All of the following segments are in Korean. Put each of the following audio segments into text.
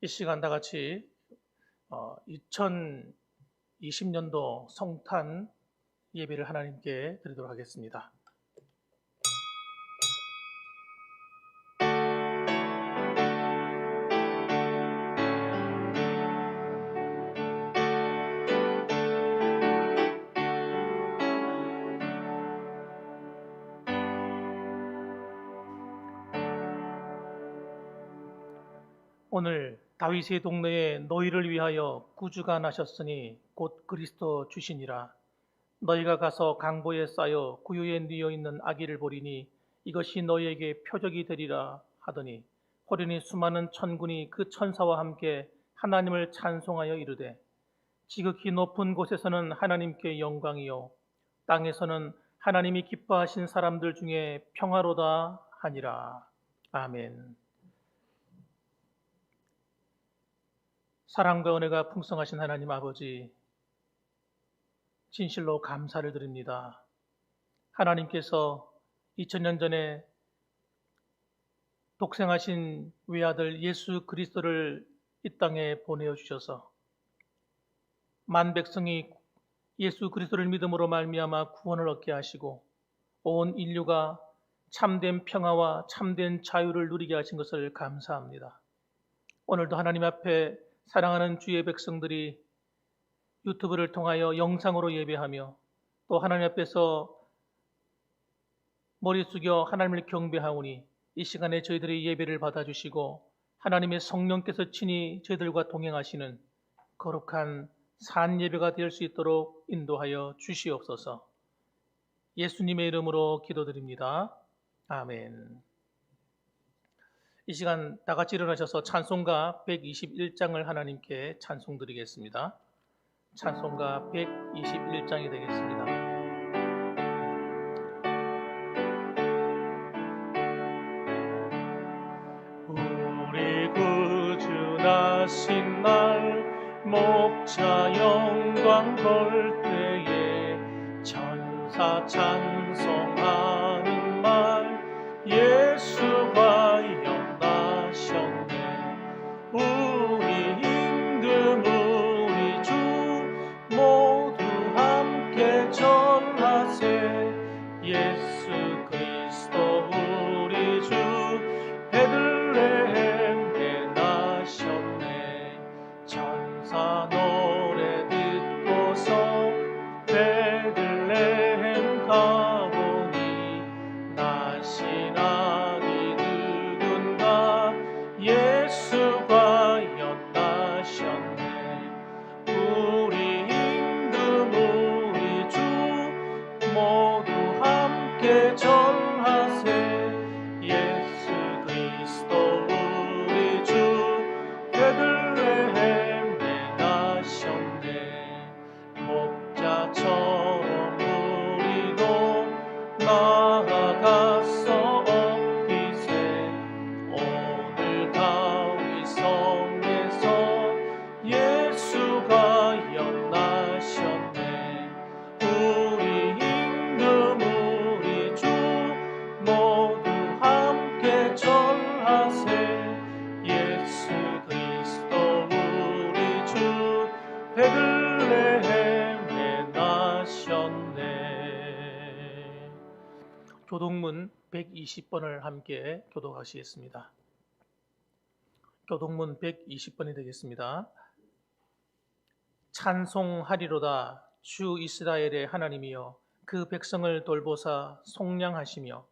이 시간 다 같이 2020년도 성탄 예배를 하나님께 드리도록 하겠습니다. 오늘 다윗의 동네에 너희를 위하여 구주가 나셨으니 곧 그리스도 주시니라. 너희가 가서 강보에 쌓여 구유에 뉘어 있는 아기를 보리니 이것이 너희에게 표적이 되리라 하더니 호련히 수많은 천군이 그 천사와 함께 하나님을 찬송하여 이르되 지극히 높은 곳에서는 하나님께 영광이요 땅에서는 하나님이 기뻐하신 사람들 중에 평화로다 하니라. 아멘. 사랑과 은혜가 풍성하신 하나님 아버지, 진실로 감사를 드립니다. 하나님께서 2000년 전에 독생하신 외아들 예수 그리스도를 이 땅에 보내어 주셔서 만 백성이 예수 그리스도를 믿음으로 말미암아 구원을 얻게 하시고 온 인류가 참된 평화와 참된 자유를 누리게 하신 것을 감사합니다. 오늘도 하나님 앞에 사랑하는 주의 백성들이 유튜브를 통하여 영상으로 예배하며 또 하나님 앞에서 머리 숙여 하나님을 경배하오니 이 시간에 저희들의 예배를 받아주시고 하나님의 성령께서 친히 저희들과 동행하시는 거룩한 산 예배가 될 수 있도록 인도하여 주시옵소서. 예수님의 이름으로 기도드립니다. 아멘. 이 시간 다 같이 일어나셔서 찬송가 121장을 하나님께 찬송드리겠습니다. 찬송가 121장이 되겠습니다. 우리 구주 나신 날 목자 영광 볼 때에 천사 찬송하는 말 예수가 나셨네. 우리 임금 우리 주 모두 함께 전하세. 예수 그리스도 우리 주 베들레헴에 나셨네. 천사 노래 듣고서 베들레헴 가보니 나신 아기 누군가 예수가 나셨네. 우리 임금 우리 주 모두 함께 전하세. 예수 그리스도 우리 주 베들레헴에 나셨네. 목자처럼 우리도 나아가서 엎기세. 오늘 다윗 성에서 예수가 나셨네. 우리 임금 우리 주 모두 함께 전하세. 예수 그리스도 우리 주 베들레헴에 나셨네. 교동문 120번을 함께 교독하시겠습니다. 교동문 120번이 되겠습니다. 찬송하리로다 주 이스라엘의 하나님이여 그 백성을 돌보사 속량하시며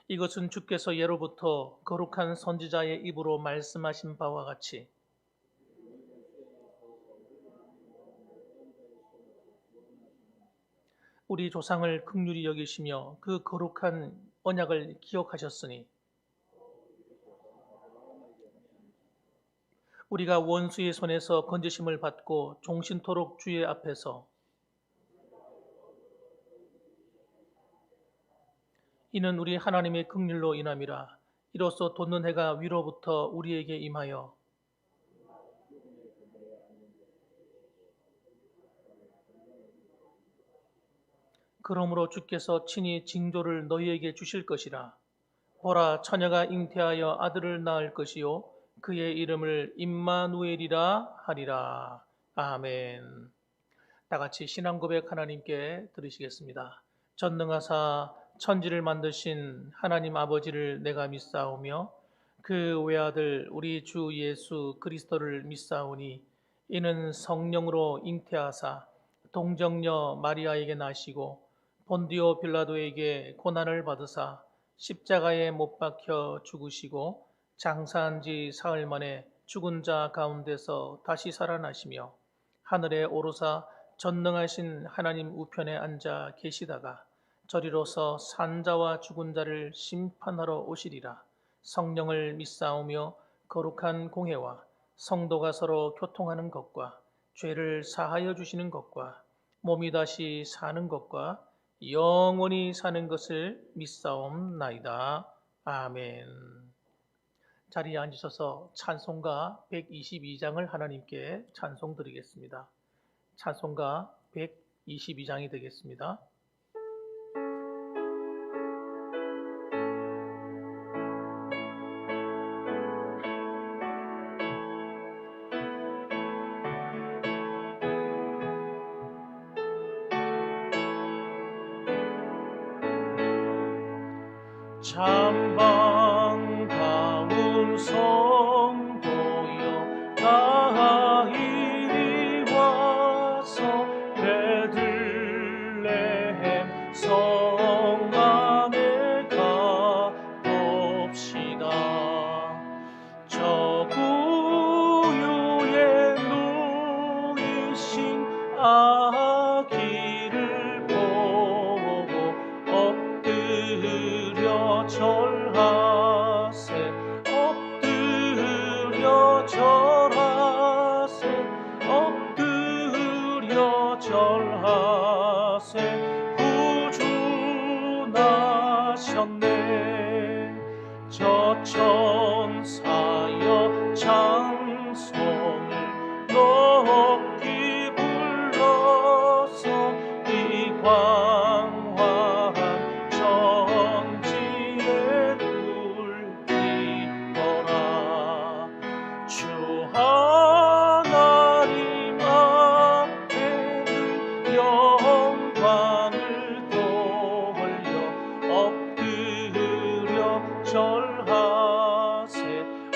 이것은 주께서 예로부터 거룩한 선지자의 입으로 말씀하신 바와 같이 우리 조상을 긍휼히 여기시며 그 거룩한 언약을 기억하셨으니 우리가 원수의 손에서 건지심을 받고 종신토록 주의 앞에서 이는 우리 하나님의 긍휼로 인함이라. 이로써 돋는 해가 위로부터 우리에게 임하여 그러므로 주께서 친히 징조를 너희에게 주실 것이라. 보라, 처녀가 잉태하여 아들을 낳을 것이요 그의 이름을 임마누엘이라 하리라. 아멘. 다 같이 신앙 고백 하나님께 드리시겠습니다. 전능하사 천지를 만드신 하나님 아버지를 내가 믿사오며 그 외아들 우리 주 예수 그리스도를 믿사오니 이는 성령으로 잉태하사 동정녀 마리아에게 나시고 본디오 빌라도에게 고난을 받으사 십자가에 못 박혀 죽으시고 장사한 지 사흘 만에 죽은 자 가운데서 다시 살아나시며 하늘에 오르사 전능하신 하나님 우편에 앉아 계시다가 저리로서 산자와 죽은 자를 심판하러 오시리라. 성령을 믿사오며 거룩한 공회와 성도가 서로 교통하는 것과 죄를 사하여 주시는 것과 몸이 다시 사는 것과 영원히 사는 것을 믿사옵나이다. 아멘. 자리에 앉으셔서 찬송가 122장을 하나님께 찬송드리겠습니다. 찬송가 122장이 되겠습니다. 참 반가운 성도여 다 이리 와서 베들레헴 성 안에 가봅시다. 저 구유에 누이신 아기를 보고 엎드려 절하세. 엎드려 절하세. 엎드려 절하세. 구주 나셨네. 저 천사여 찬송을 높이 불러서 이 광활한 천지에 울리더라. 주 하나님 앞에 늘 영광을 돌려 엎드려 절하세.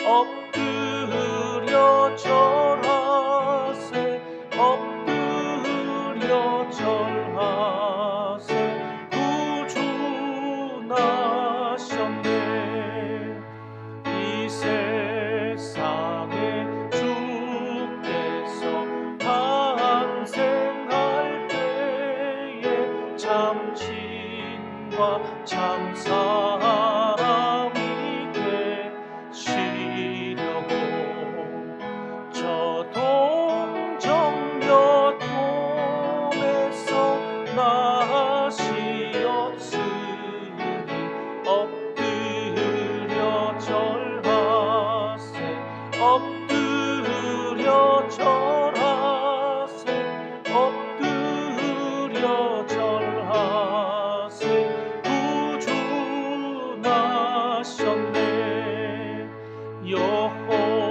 엎드려 절하세. 엎드려 절하세. 구주 나셨네. 이 세상에 주께서 탄생할 때에 참 신과 참 사람이 되시려고 저 동정녀 몸에서 나시었으니 엎드려 절하세. 엎드려 절하세. 엎드려 절하세. 구주 나셨네. 여호와의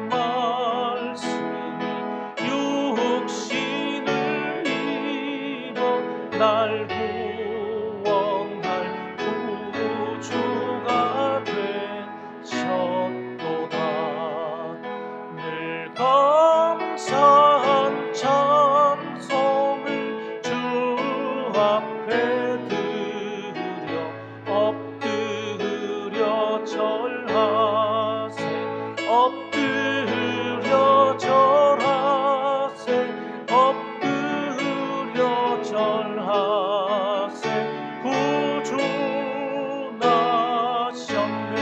말씀이 육신을 입어 날 구원할 구주가 되셨도다. 늘 감사한 찬송을 주 앞에 드려 엎드려 절하세. 엎드려 절하세. 엎드려 절하세. 구주 나셨네.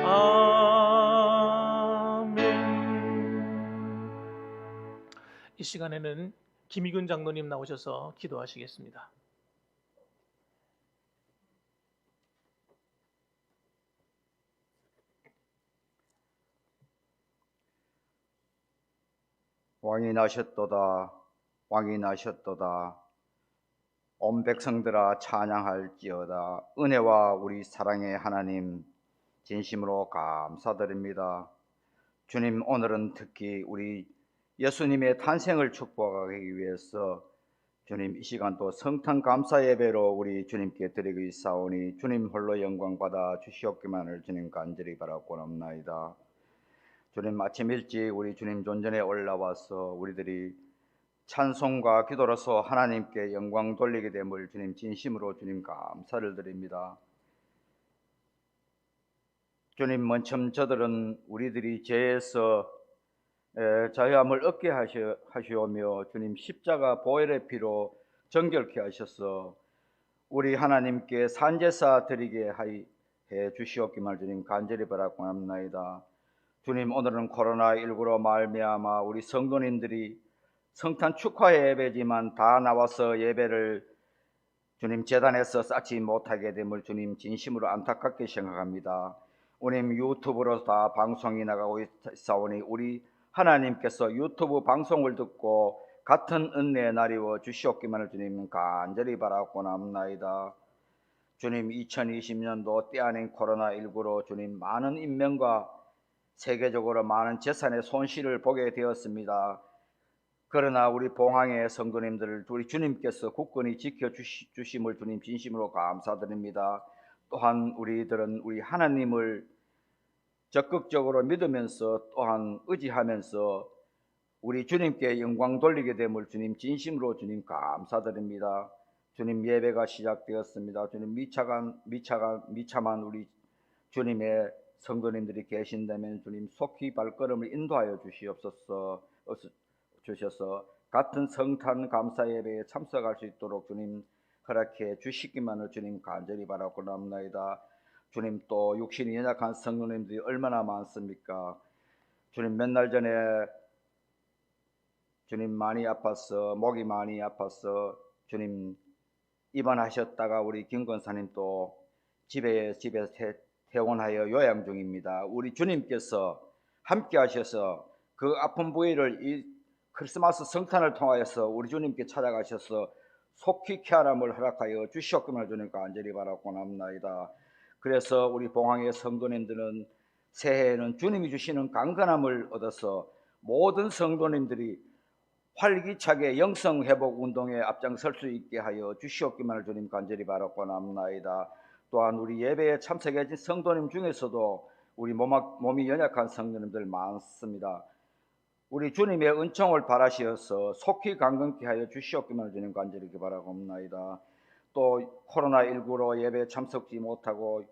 아멘. 이 시간에는 김희균 장로님 나오셔서 기도하시겠습니다. 왕이 나셨도다. 왕이 나셨도다. 온 백성들아 찬양할지어다. 은혜와 우리 사랑의 하나님, 진심으로 감사드립니다. 주님, 오늘은 특히 우리 예수님의 탄생을 축복하기 위해서 주님 이 시간도 성탄 감사 예배로 우리 주님께 드리고 있사오니 주님 홀로 영광 받아 주시옵기만을 주님 간절히 바라고옵나이다. 주님, 아침 일찍 우리 주님 존전에 올라와서 우리들이 찬송과 기도로서 하나님께 영광 돌리게 됨을 주님 진심으로 주님 감사를 드립니다. 주님, 먼저 저들은 우리들이 죄에서 자유함을 얻게 하시오며 주님 십자가 보혈의 피로 정결케 하셔서 우리 하나님께 산제사 드리게 해 주시옵기만 주님 간절히 바라옵나이다. 주님, 오늘은 코로나19로 말미암아 우리 성도님들이 성탄 축하 예배지만 다 나와서 예배를 주님 제단에서 쌓지 못하게 됨을 주님 진심으로 안타깝게 생각합니다. 주님, 유튜브로 다 방송이 나가고 있사오니 우리 하나님께서 유튜브 방송을 듣고 같은 은혜에 나리워 주시옵기만을 주님 간절히 바라옵나이다. 주님, 2020년도 때 아닌 코로나19로 주님 많은 인명과 세계적으로 많은 재산의 손실을 보게 되었습니다. 그러나 우리 봉황의 성도님들을 우리 주님께서 굳건히 지켜주심을 주님 진심으로 감사드립니다. 또한 우리들은 우리 하나님을 적극적으로 믿으면서 또한 의지하면서 우리 주님께 영광 돌리게 됨을 주님 진심으로 주님 감사드립니다. 주님, 예배가 시작되었습니다. 주님, 미참한 우리 주님의 성도님들이 계신다면 주님 속히 발걸음을 인도하여 주셔서 같은 성탄 감사 예배에 참석할 수 있도록 주님 허락해 주시기만을 주님 간절히 바라옵나이다. 주님, 또 육신이 연약한 성도님들이 얼마나 많습니까? 주님, 몇 날 전에 주님 많이 아파서 목이 많이 아파서 주님 입원하셨다가 우리 김 권사님 또 집에 퇴원하여 요양 중입니다. 우리 주님께서 함께 하셔서 그 아픈 부위를 이 크리스마스 성탄을 통하여서 우리 주님께 찾아가셔서 속히 쾌활함을 허락하여 주시옵기를 주님 간절히 바라옵나이다. 그래서 우리 봉황의 성도님들은 새해에는 주님이 주시는 강건함을 얻어서 모든 성도님들이 활기차게 영성회복 운동에 앞장설 수 있게 하여 주시옵기만을 주님 간절히 바라옵나이다. 또한 우리 예배에 참석해 주신 성도님 중에서도 우리 몸이 연약한 성도님들 많습니다. 우리 주님의 은총을 바라시어서 속히 강건케 하여 주시옵기만을 주님 간절히 바라옵나이다. 또 코로나19로 예배에 참석지 못하고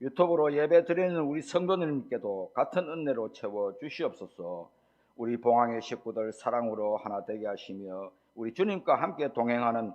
유튜브로 예배 드리는 우리 성도님께도 같은 은혜로 채워 주시옵소서. 우리 봉황의 식구들 사랑으로 하나 되게 하시며 우리 주님과 함께 동행하는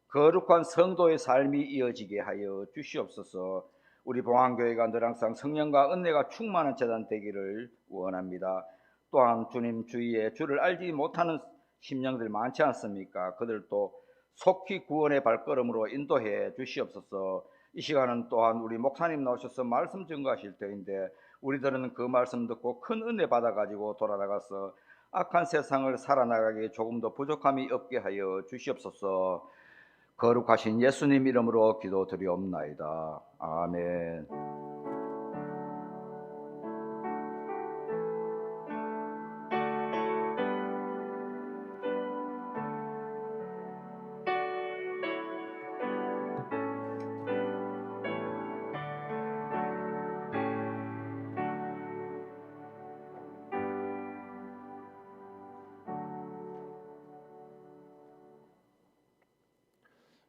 거룩한 성도의 삶이 이어지게 하여 주시옵소서. 우리 봉황교회가 늘 항상 성령과 은혜가 충만한 재단 되기를 원합니다. 또한 주님 주위에 주를 알지 못하는 심령들 많지 않습니까? 그들도 속히 구원의 발걸음으로 인도해 주시옵소서. 이 시간은 또한 우리 목사님 나오셔서 말씀 증거하실 때인데 우리들은 그 말씀 듣고 큰 은혜 받아가지고 돌아나가서 악한 세상을 살아나가기에 조금 더 부족함이 없게 하여 주시옵소서. 거룩하신 예수님 이름으로 기도드리옵나이다. 아멘.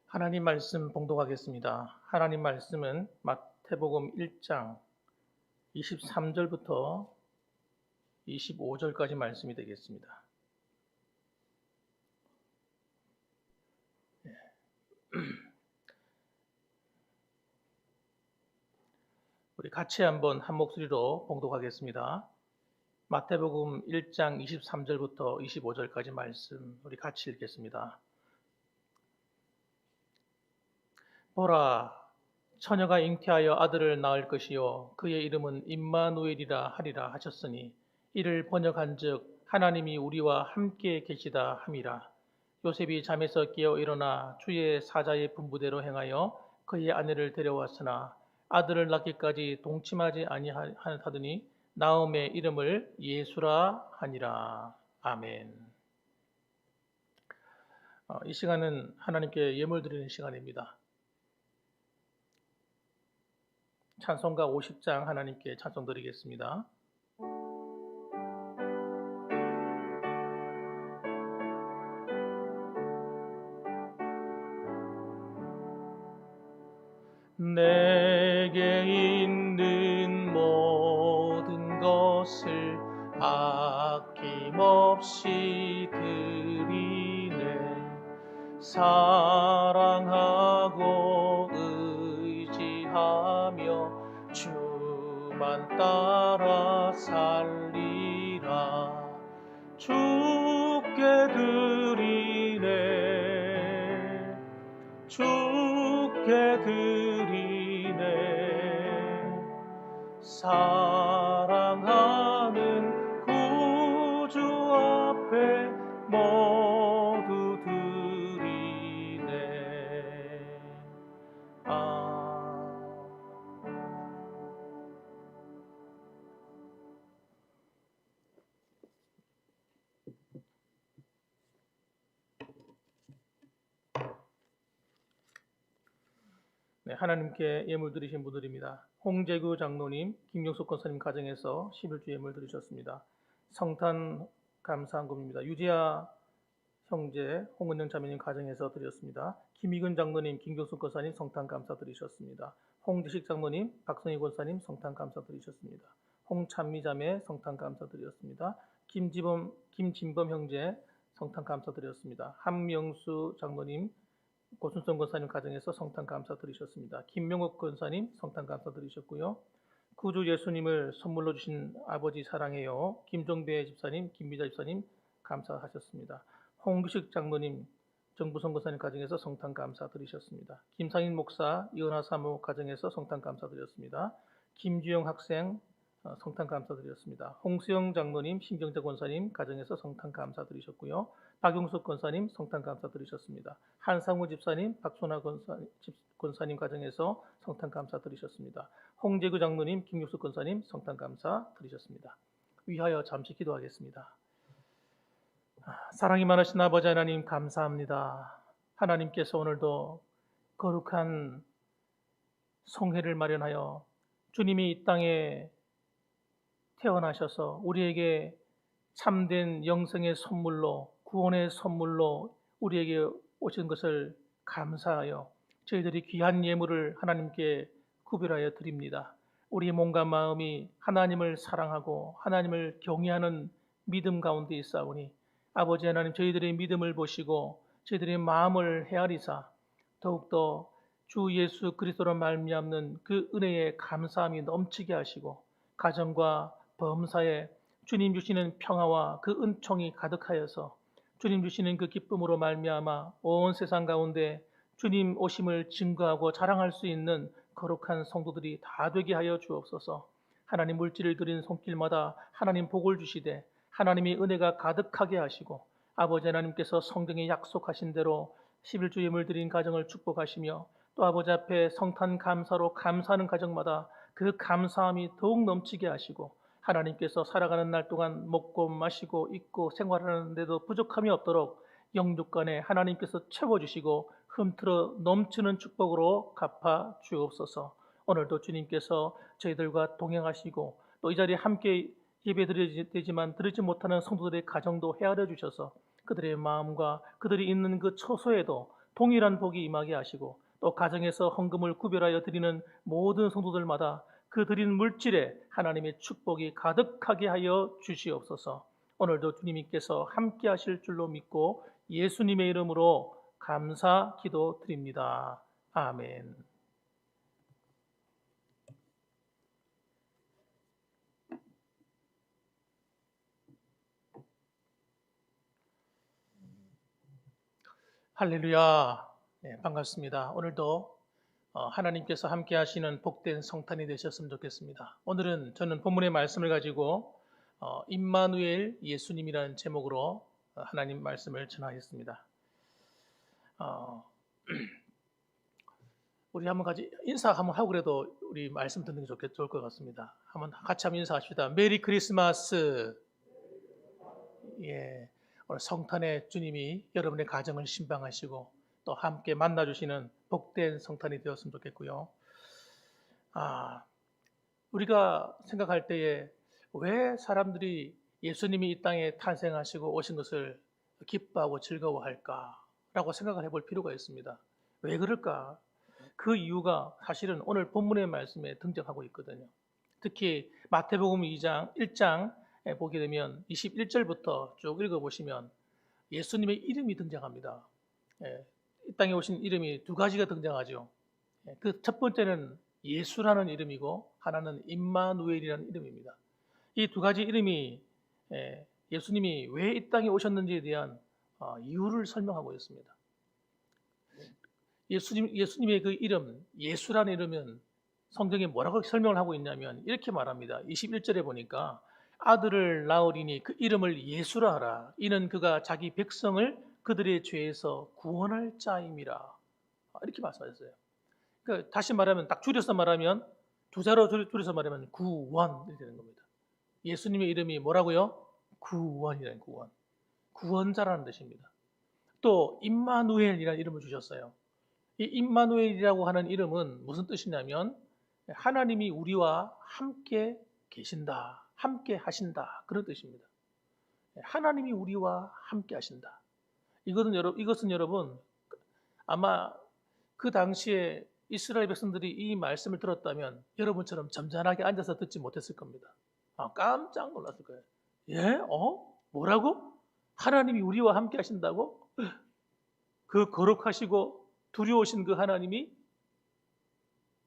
하나님 말씀 봉독하겠습니다. 하나님 말씀은 마태복음 1장 23절부터 25절까지 말씀이 되겠습니다. 우리 같이 한번 한 목소리로 봉독하겠습니다. 마태복음 1장 23절부터 25절까지 말씀 우리 같이 읽겠습니다. 보라, 처녀가 잉태하여 아들을 낳을 것이요 그의 이름은 임마누엘이라 하리라 하셨으니 이를 번역한즉 하나님이 우리와 함께 계시다 함이라. 요셉이 잠에서 깨어 일어나 주의 사자의 분부대로 행하여 그의 아내를 데려왔으나 아들을 낳기까지 동침하지 아니하더니 나음의 이름을 예수라 하니라. 아멘. 이 시간은 하나님께 예물 드리는 시간입니다. 찬송가 50장 하나님께 찬송 드리겠습니다. 내게 있는 모든 것을 아낌없이 드리네. 사랑하고 의지하며 주만 따라 살리라. 주께 드리네. 주께 드리네. 사랑하는 구주 앞에 모두 드리네. 네, 하나님께 예물 드리신 분들입니다. 홍재구 장로님, 김용숙 권사님 가정에서 11주 예물 드리셨습니다. 성탄 감사한금입니다. 유지아 형제, 홍은영 자매님 가정에서 드렸습니다. 김희근 장로님, 김경숙 권사님 성탄 감사 드리셨습니다. 홍지식 장로님, 박성희 권사님 성탄 감사 드리셨습니다. 홍찬미 자매 성탄 감사 드렸습니다. 김진범 형제 성탄 감사 드렸습니다. 한명수 장로님, 고순성 권사님 가정에서 성탄 감사 드리셨습니다. 김명옥 권사님 성탄 감사 드리셨고요. 구주 예수님을 선물로 주신 아버지 사랑해요. 김종배 집사님, 김미자 집사님 감사하셨습니다. 홍규식 장로님, 정부성 권사님 가정에서 성탄 감사 드리셨습니다. 김상인 목사, 이은하 사모 가정에서 성탄 감사 드렸습니다. 김주영 학생 성탄 감사 드렸습니다. 홍수영 장로님, 신경자 권사님 가정에서 성탄 감사 드리셨고요. 박용숙 권사님 성탄 감사 드리셨습니다. 한상우 집사님, 박소나 권사님 가정에서 성탄 감사 드리셨습니다. 홍재구 장로님, 김육숙 권사님 성탄 감사 드리셨습니다. 위하여 잠시 기도하겠습니다. 사랑이 많으신 아버지 하나님 감사합니다. 하나님께서 오늘도 거룩한 성회를 마련하여 주님이 이 땅에 태어나셔서 우리에게 참된 영생의 선물로, 구원의 선물로 우리에게 오신 것을 감사하여 저희들이 귀한 예물을 하나님께 구별하여 드립니다. 우리 몸과 마음이 하나님을 사랑하고 하나님을 경외하는 믿음 가운데 있사오니 아버지 하나님, 저희들의 믿음을 보시고 저희들의 마음을 헤아리사 더욱더 주 예수 그리스도로 말미암는 그 은혜에 감사함이 넘치게 하시고 가정과 범사에 주님 주시는 평화와 그 은총이 가득하여서 주님 주시는 그 기쁨으로 말미암아 온 세상 가운데 주님 오심을 증거하고 자랑할 수 있는 거룩한 성도들이 다 되게 하여 주옵소서. 하나님 물질을 드린 손길마다 하나님 복을 주시되 하나님의 은혜가 가득하게 하시고 아버지 하나님께서 성경에 약속하신 대로 11주 예물 드린 가정을 축복하시며 또 아버지 앞에 성탄 감사로 감사하는 가정마다 그 감사함이 더욱 넘치게 하시고 하나님께서 살아가는 날 동안 먹고 마시고 입고 생활하는데도 부족함이 없도록 영육간에 하나님께서 채워주시고 흠틀어 넘치는 축복으로 갚아 주옵소서. 오늘도 주님께서 저희들과 동행하시고 또 이 자리에 함께 예배드려야 되지만 드리지 못하는 성도들의 가정도 헤아려 주셔서 그들의 마음과 그들이 있는 그 처소에도 동일한 복이 임하게 하시고 또 가정에서 헌금을 구별하여 드리는 모든 성도들마다 그 드린 물질에 하나님의 축복이 가득하게 하여 주시옵소서. 오늘도 주님께서 함께 하실 줄로 믿고 예수님의 이름으로 감사 기도 드립니다. 아멘. 할렐루야. 네, 반갑습니다. 오늘도 하나님께서 함께 하시는 복된 성탄이 되셨으면 좋겠습니다. 오늘은 저는 본문의 말씀을 가지고 임마누엘 예수님이라는 제목으로 하나님 말씀을 전하겠습니다. 어, 우리 한번 같이 인사 한번 하고 그래도 우리 말씀 듣는 게 좋을 것 같습니다. 한번 같이 한번 인사합시다. 메리 크리스마스. 예, 오늘 성탄의 주님이 여러분의 가정을 신방하시고 또 함께 만나주시는 복된 성탄이 되었으면 좋겠고요. 우리가 생각할 때에 왜 사람들이 예수님이 이 땅에 탄생하시고 오신 것을 기뻐하고 즐거워할까라고 생각을 해볼 필요가 있습니다. 왜 그럴까? 그 이유가 사실은 오늘 본문의 말씀에 등장하고 있거든요. 특히 마태복음 2장 1장에 보게 되면 21절부터 쭉 읽어보시면 예수님의 이름이 등장합니다. 이 땅에 오신 이름이 두 가지가 등장하죠. 그 첫 번째는 예수라는 이름이고 하나는 임마누엘이라는 이름입니다. 이 두 가지 이름이 예수님이 왜 이 땅에 오셨는지에 대한 이유를 설명하고 있습니다. 예수님의 그 이름, 예수라는 이름은 성경에 뭐라고 설명을 하고 있냐면 이렇게 말합니다. 21절에 보니까 아들을 낳으리니 그 이름을 예수라 하라. 이는 그가 자기 백성을 그들의 죄에서 구원할 자임이라. 이렇게 말씀하셨어요. 그러니까 다시 말하면 딱 줄여서 말하면 두 자로 줄여서 말하면 구원이 되는 겁니다. 예수님의 이름이 뭐라고요? 구원이라는 구원. 구원자라는 뜻입니다. 또 임마누엘이라는 이름을 주셨어요. 이 임마누엘이라고 하는 이름은 무슨 뜻이냐면 하나님이 우리와 함께 계신다, 함께 하신다 그런 뜻입니다. 하나님이 우리와 함께 하신다. 이것은 여러분 아마 그 당시에 이스라엘 백성들이 이 말씀을 들었다면 여러분처럼 점잖하게 앉아서 듣지 못했을 겁니다. 깜짝 놀랐을 거예요. 예? 뭐라고? 하나님이 우리와 함께 하신다고? 그 거룩하시고 두려우신 그 하나님이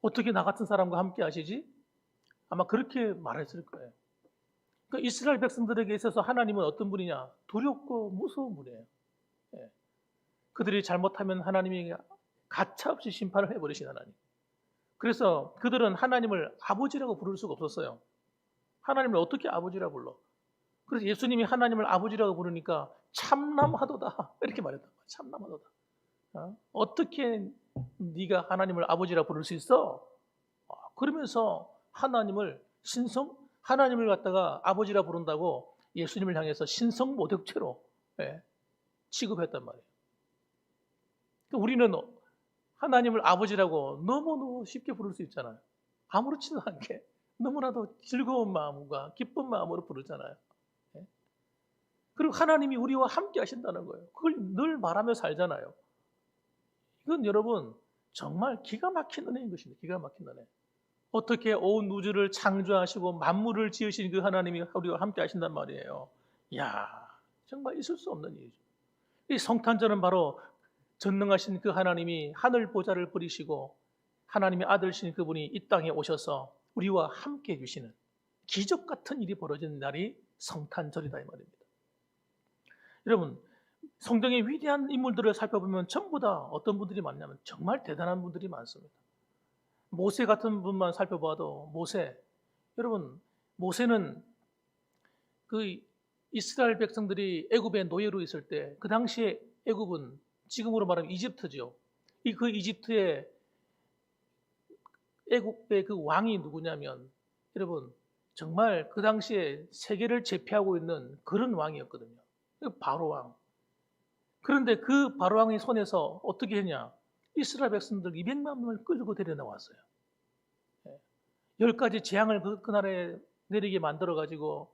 어떻게 나 같은 사람과 함께 하시지? 아마 그렇게 말했을 거예요. 그러니까 이스라엘 백성들에게 있어서 하나님은 어떤 분이냐? 두렵고 무서운 분이에요. 그들이 잘못하면 하나님이 가차없이 심판을 해버리신 하나님. 그래서 그들은 하나님을 아버지라고 부를 수가 없었어요. 하나님을 어떻게 아버지라고 불러? 그래서 예수님이 하나님을 아버지라고 부르니까 참남하도다 이렇게 말했단 말이에요. 참남하도다. 어떻게 네가 하나님을 아버지라 부를 수 있어? 그러면서 하나님을 갖다가 아버지라 부른다고 예수님을 향해서 신성 모독죄로 취급했단 말이에요. 그러니까 우리는 하나님을 아버지라고 너무너무 쉽게 부를 수 있잖아요. 아무렇지도 않게 너무나도 즐거운 마음과 기쁜 마음으로 부르잖아요. 그리고 하나님이 우리와 함께 하신다는 거예요. 그걸 늘 말하며 살잖아요. 이건 여러분 정말 기가 막힌 은혜인 것입니다. 기가 막힌 은혜. 어떻게 온 우주를 창조하시고 만물을 지으신 그 하나님이 우리와 함께 하신단 말이에요. 이야, 정말 있을 수 없는 일이죠. 이 성탄절은 바로 전능하신 그 하나님이 하늘 보좌를 버리시고 하나님의 아들신 그분이 이 땅에 오셔서 우리와 함께 해주시는 기적 같은 일이 벌어지는 날이 성탄절이다 이 말입니다. 여러분 성경의 위대한 인물들을 살펴보면 전부 다 어떤 분들이 많냐면 정말 대단한 분들이 많습니다. 모세 같은 분만 살펴봐도 여러분 모세는 그 이스라엘 백성들이 애굽의 노예로 있을 때 그 당시에 애굽은 지금으로 말하면 이집트죠. 그 이집트의 애굽의 그 왕이 누구냐면 여러분 정말 그 당시에 세계를 제패하고 있는 그런 왕이었거든요. 바로 왕. 그런데 그 바로 왕의 손에서 어떻게 했냐? 이스라엘 백성들 200만 명을 끌고 데려나왔어요. 10가지 재앙을 그 나라에 내리게 만들어 가지고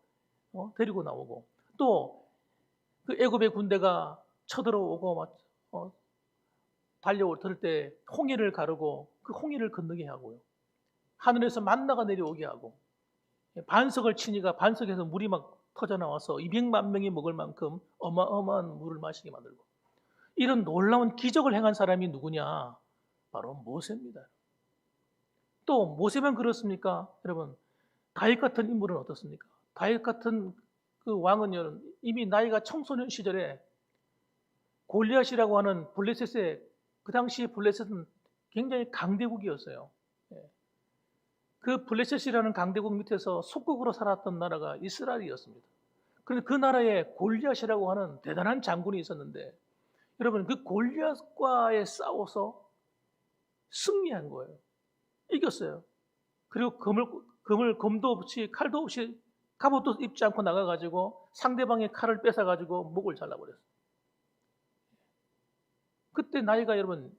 데리고 나오고 또 그 애굽의 군대가 쳐들어오고 달려올 때 홍해를 가르고 그 홍해를 건너게 하고요. 하늘에서 만나가 내려오게 하고 반석을 치니까 반석에서 물이 막 터져 나와서 200만 명이 먹을 만큼 어마어마한 물을 마시게 만들고 이런 놀라운 기적을 행한 사람이 누구냐? 바로 모세입니다. 또 모세만 그렇습니까? 여러분 다윗 같은 인물은 어떻습니까? 다윗 같은 그 왕은 이미 나이가 청소년 시절에 골리앗이라고 하는 그 당시에 블레셋은 굉장히 강대국이었어요. 그 블레셋이라는 강대국 밑에서 속국으로 살았던 나라가 이스라엘이었습니다. 그런데 그 나라에 골리앗이라고 하는 대단한 장군이 있었는데 여러분, 그 골리앗과의 싸워서 승리한 거예요. 이겼어요. 그리고 검도 없이 칼도 없이 갑옷도 입지 않고 나가가지고 상대방의 칼을 뺏어가지고 목을 잘라버렸어요. 그때 나이가 여러분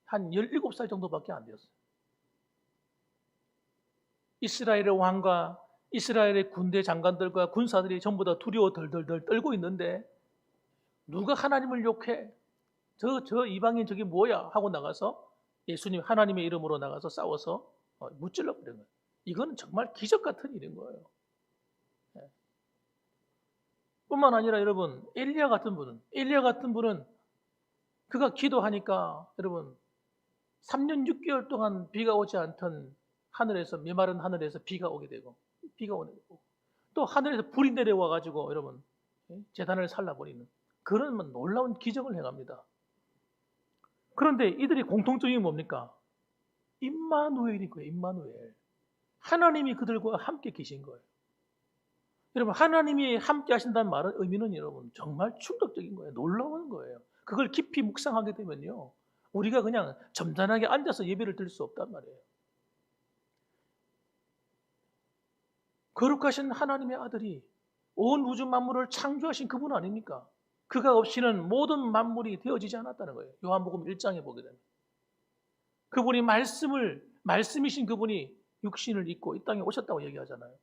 한 17살 정도밖에 안 되었어요. 이스라엘의 왕과 이스라엘의 군대 장관들과 군사들이 전부 다 두려워 덜덜덜 떨고 있는데 누가 하나님을 욕해? 저 이방인 저게 뭐야? 하고 나가서 예수님 하나님의 이름으로 나가서 싸워서 무찔러 버린 거예요. 이거는 정말 기적 같은 일인 거예요. 뿐만 아니라 여러분 엘리야 같은 분은 그가 기도하니까 여러분 3년 6개월 동안 비가 오지 않던 하늘에서 메마른 하늘에서 비가 오게 되고 또 하늘에서 불이 내려와 가지고 여러분 제단을 살라버리는 그런 놀라운 기적을 행합니다. 그런데 이들이 공통점이 뭡니까? 임마누엘인 거예요. 임마누엘. 하나님이 그들과 함께 계신 거예요. 여러분 하나님이 함께 하신다는 말은 의미는 여러분 정말 충격적인 거예요. 놀라운 거예요. 그걸 깊이 묵상하게 되면요. 우리가 그냥 점잖하게 앉아서 예배를 드릴 수 없단 말이에요. 거룩하신 하나님의 아들이 온 우주 만물을 창조하신 그분 아닙니까? 그가 없이는 모든 만물이 되어지지 않았다는 거예요. 요한복음 1장에 보게 되면. 그분이 말씀이신 그분이 육신을 입고 이 땅에 오셨다고 얘기하잖아요.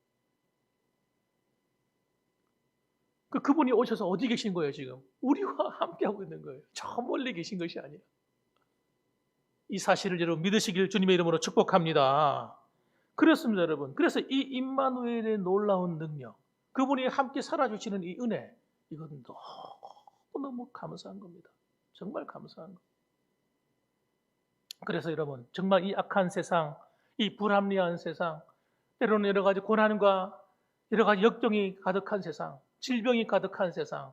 그분이 오셔서 어디 계신 거예요, 지금? 우리와 함께하고 있는 거예요. 저 멀리 계신 것이 아니라. 이 사실을 여러분 믿으시길 주님의 이름으로 축복합니다. 그렇습니다, 여러분. 그래서 이 임마누엘의 놀라운 능력, 그분이 함께 살아주시는 이 은혜, 이건 너무 감사한 겁니다. 정말 감사한 거. 그래서 여러분, 정말 이 악한 세상, 이 불합리한 세상, 때로는 여러 가지 고난과 여러 가지 역경이 가득한 세상, 질병이 가득한 세상,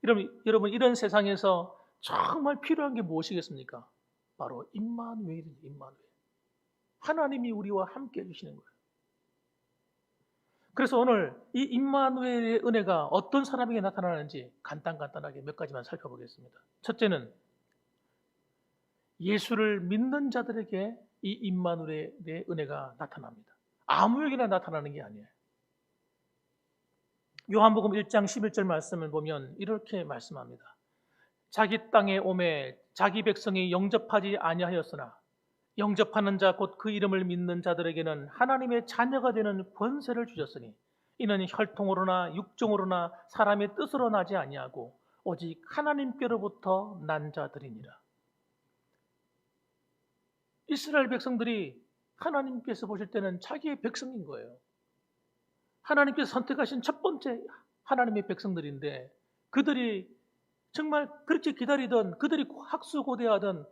여러분 이런 세상에서 정말 필요한 게 무엇이겠습니까? 바로 임마누엘입니다. 임마누엘. 하나님이 우리와 함께 해주시는 거예요. 그래서 오늘 이 임마누엘의 은혜가 어떤 사람에게 나타나는지 간단하게 몇 가지만 살펴보겠습니다. 첫째는 예수를 믿는 자들에게 이 임마누엘의 은혜가 나타납니다. 아무에게나 나타나는 게 아니에요. 요한복음 1장 11절 말씀을 보면 이렇게 말씀합니다. 자기 땅에 오매 자기 백성이 영접하지 아니하였으나 영접하는 자 곧 그 이름을 믿는 자들에게는 하나님의 자녀가 되는 권세를 주셨으니 이는 혈통으로나 육정으로나 사람의 뜻으로 나지 아니하고 오직 하나님께로부터 난 자들이니라. 이스라엘 백성들이 하나님께서 보실 때는 자기의 백성인 거예요. 하나님께서 선택하신 첫 번째 하나님의 백성들인데 그들이 정말 그렇게 기다리던 그들이 학수고대하던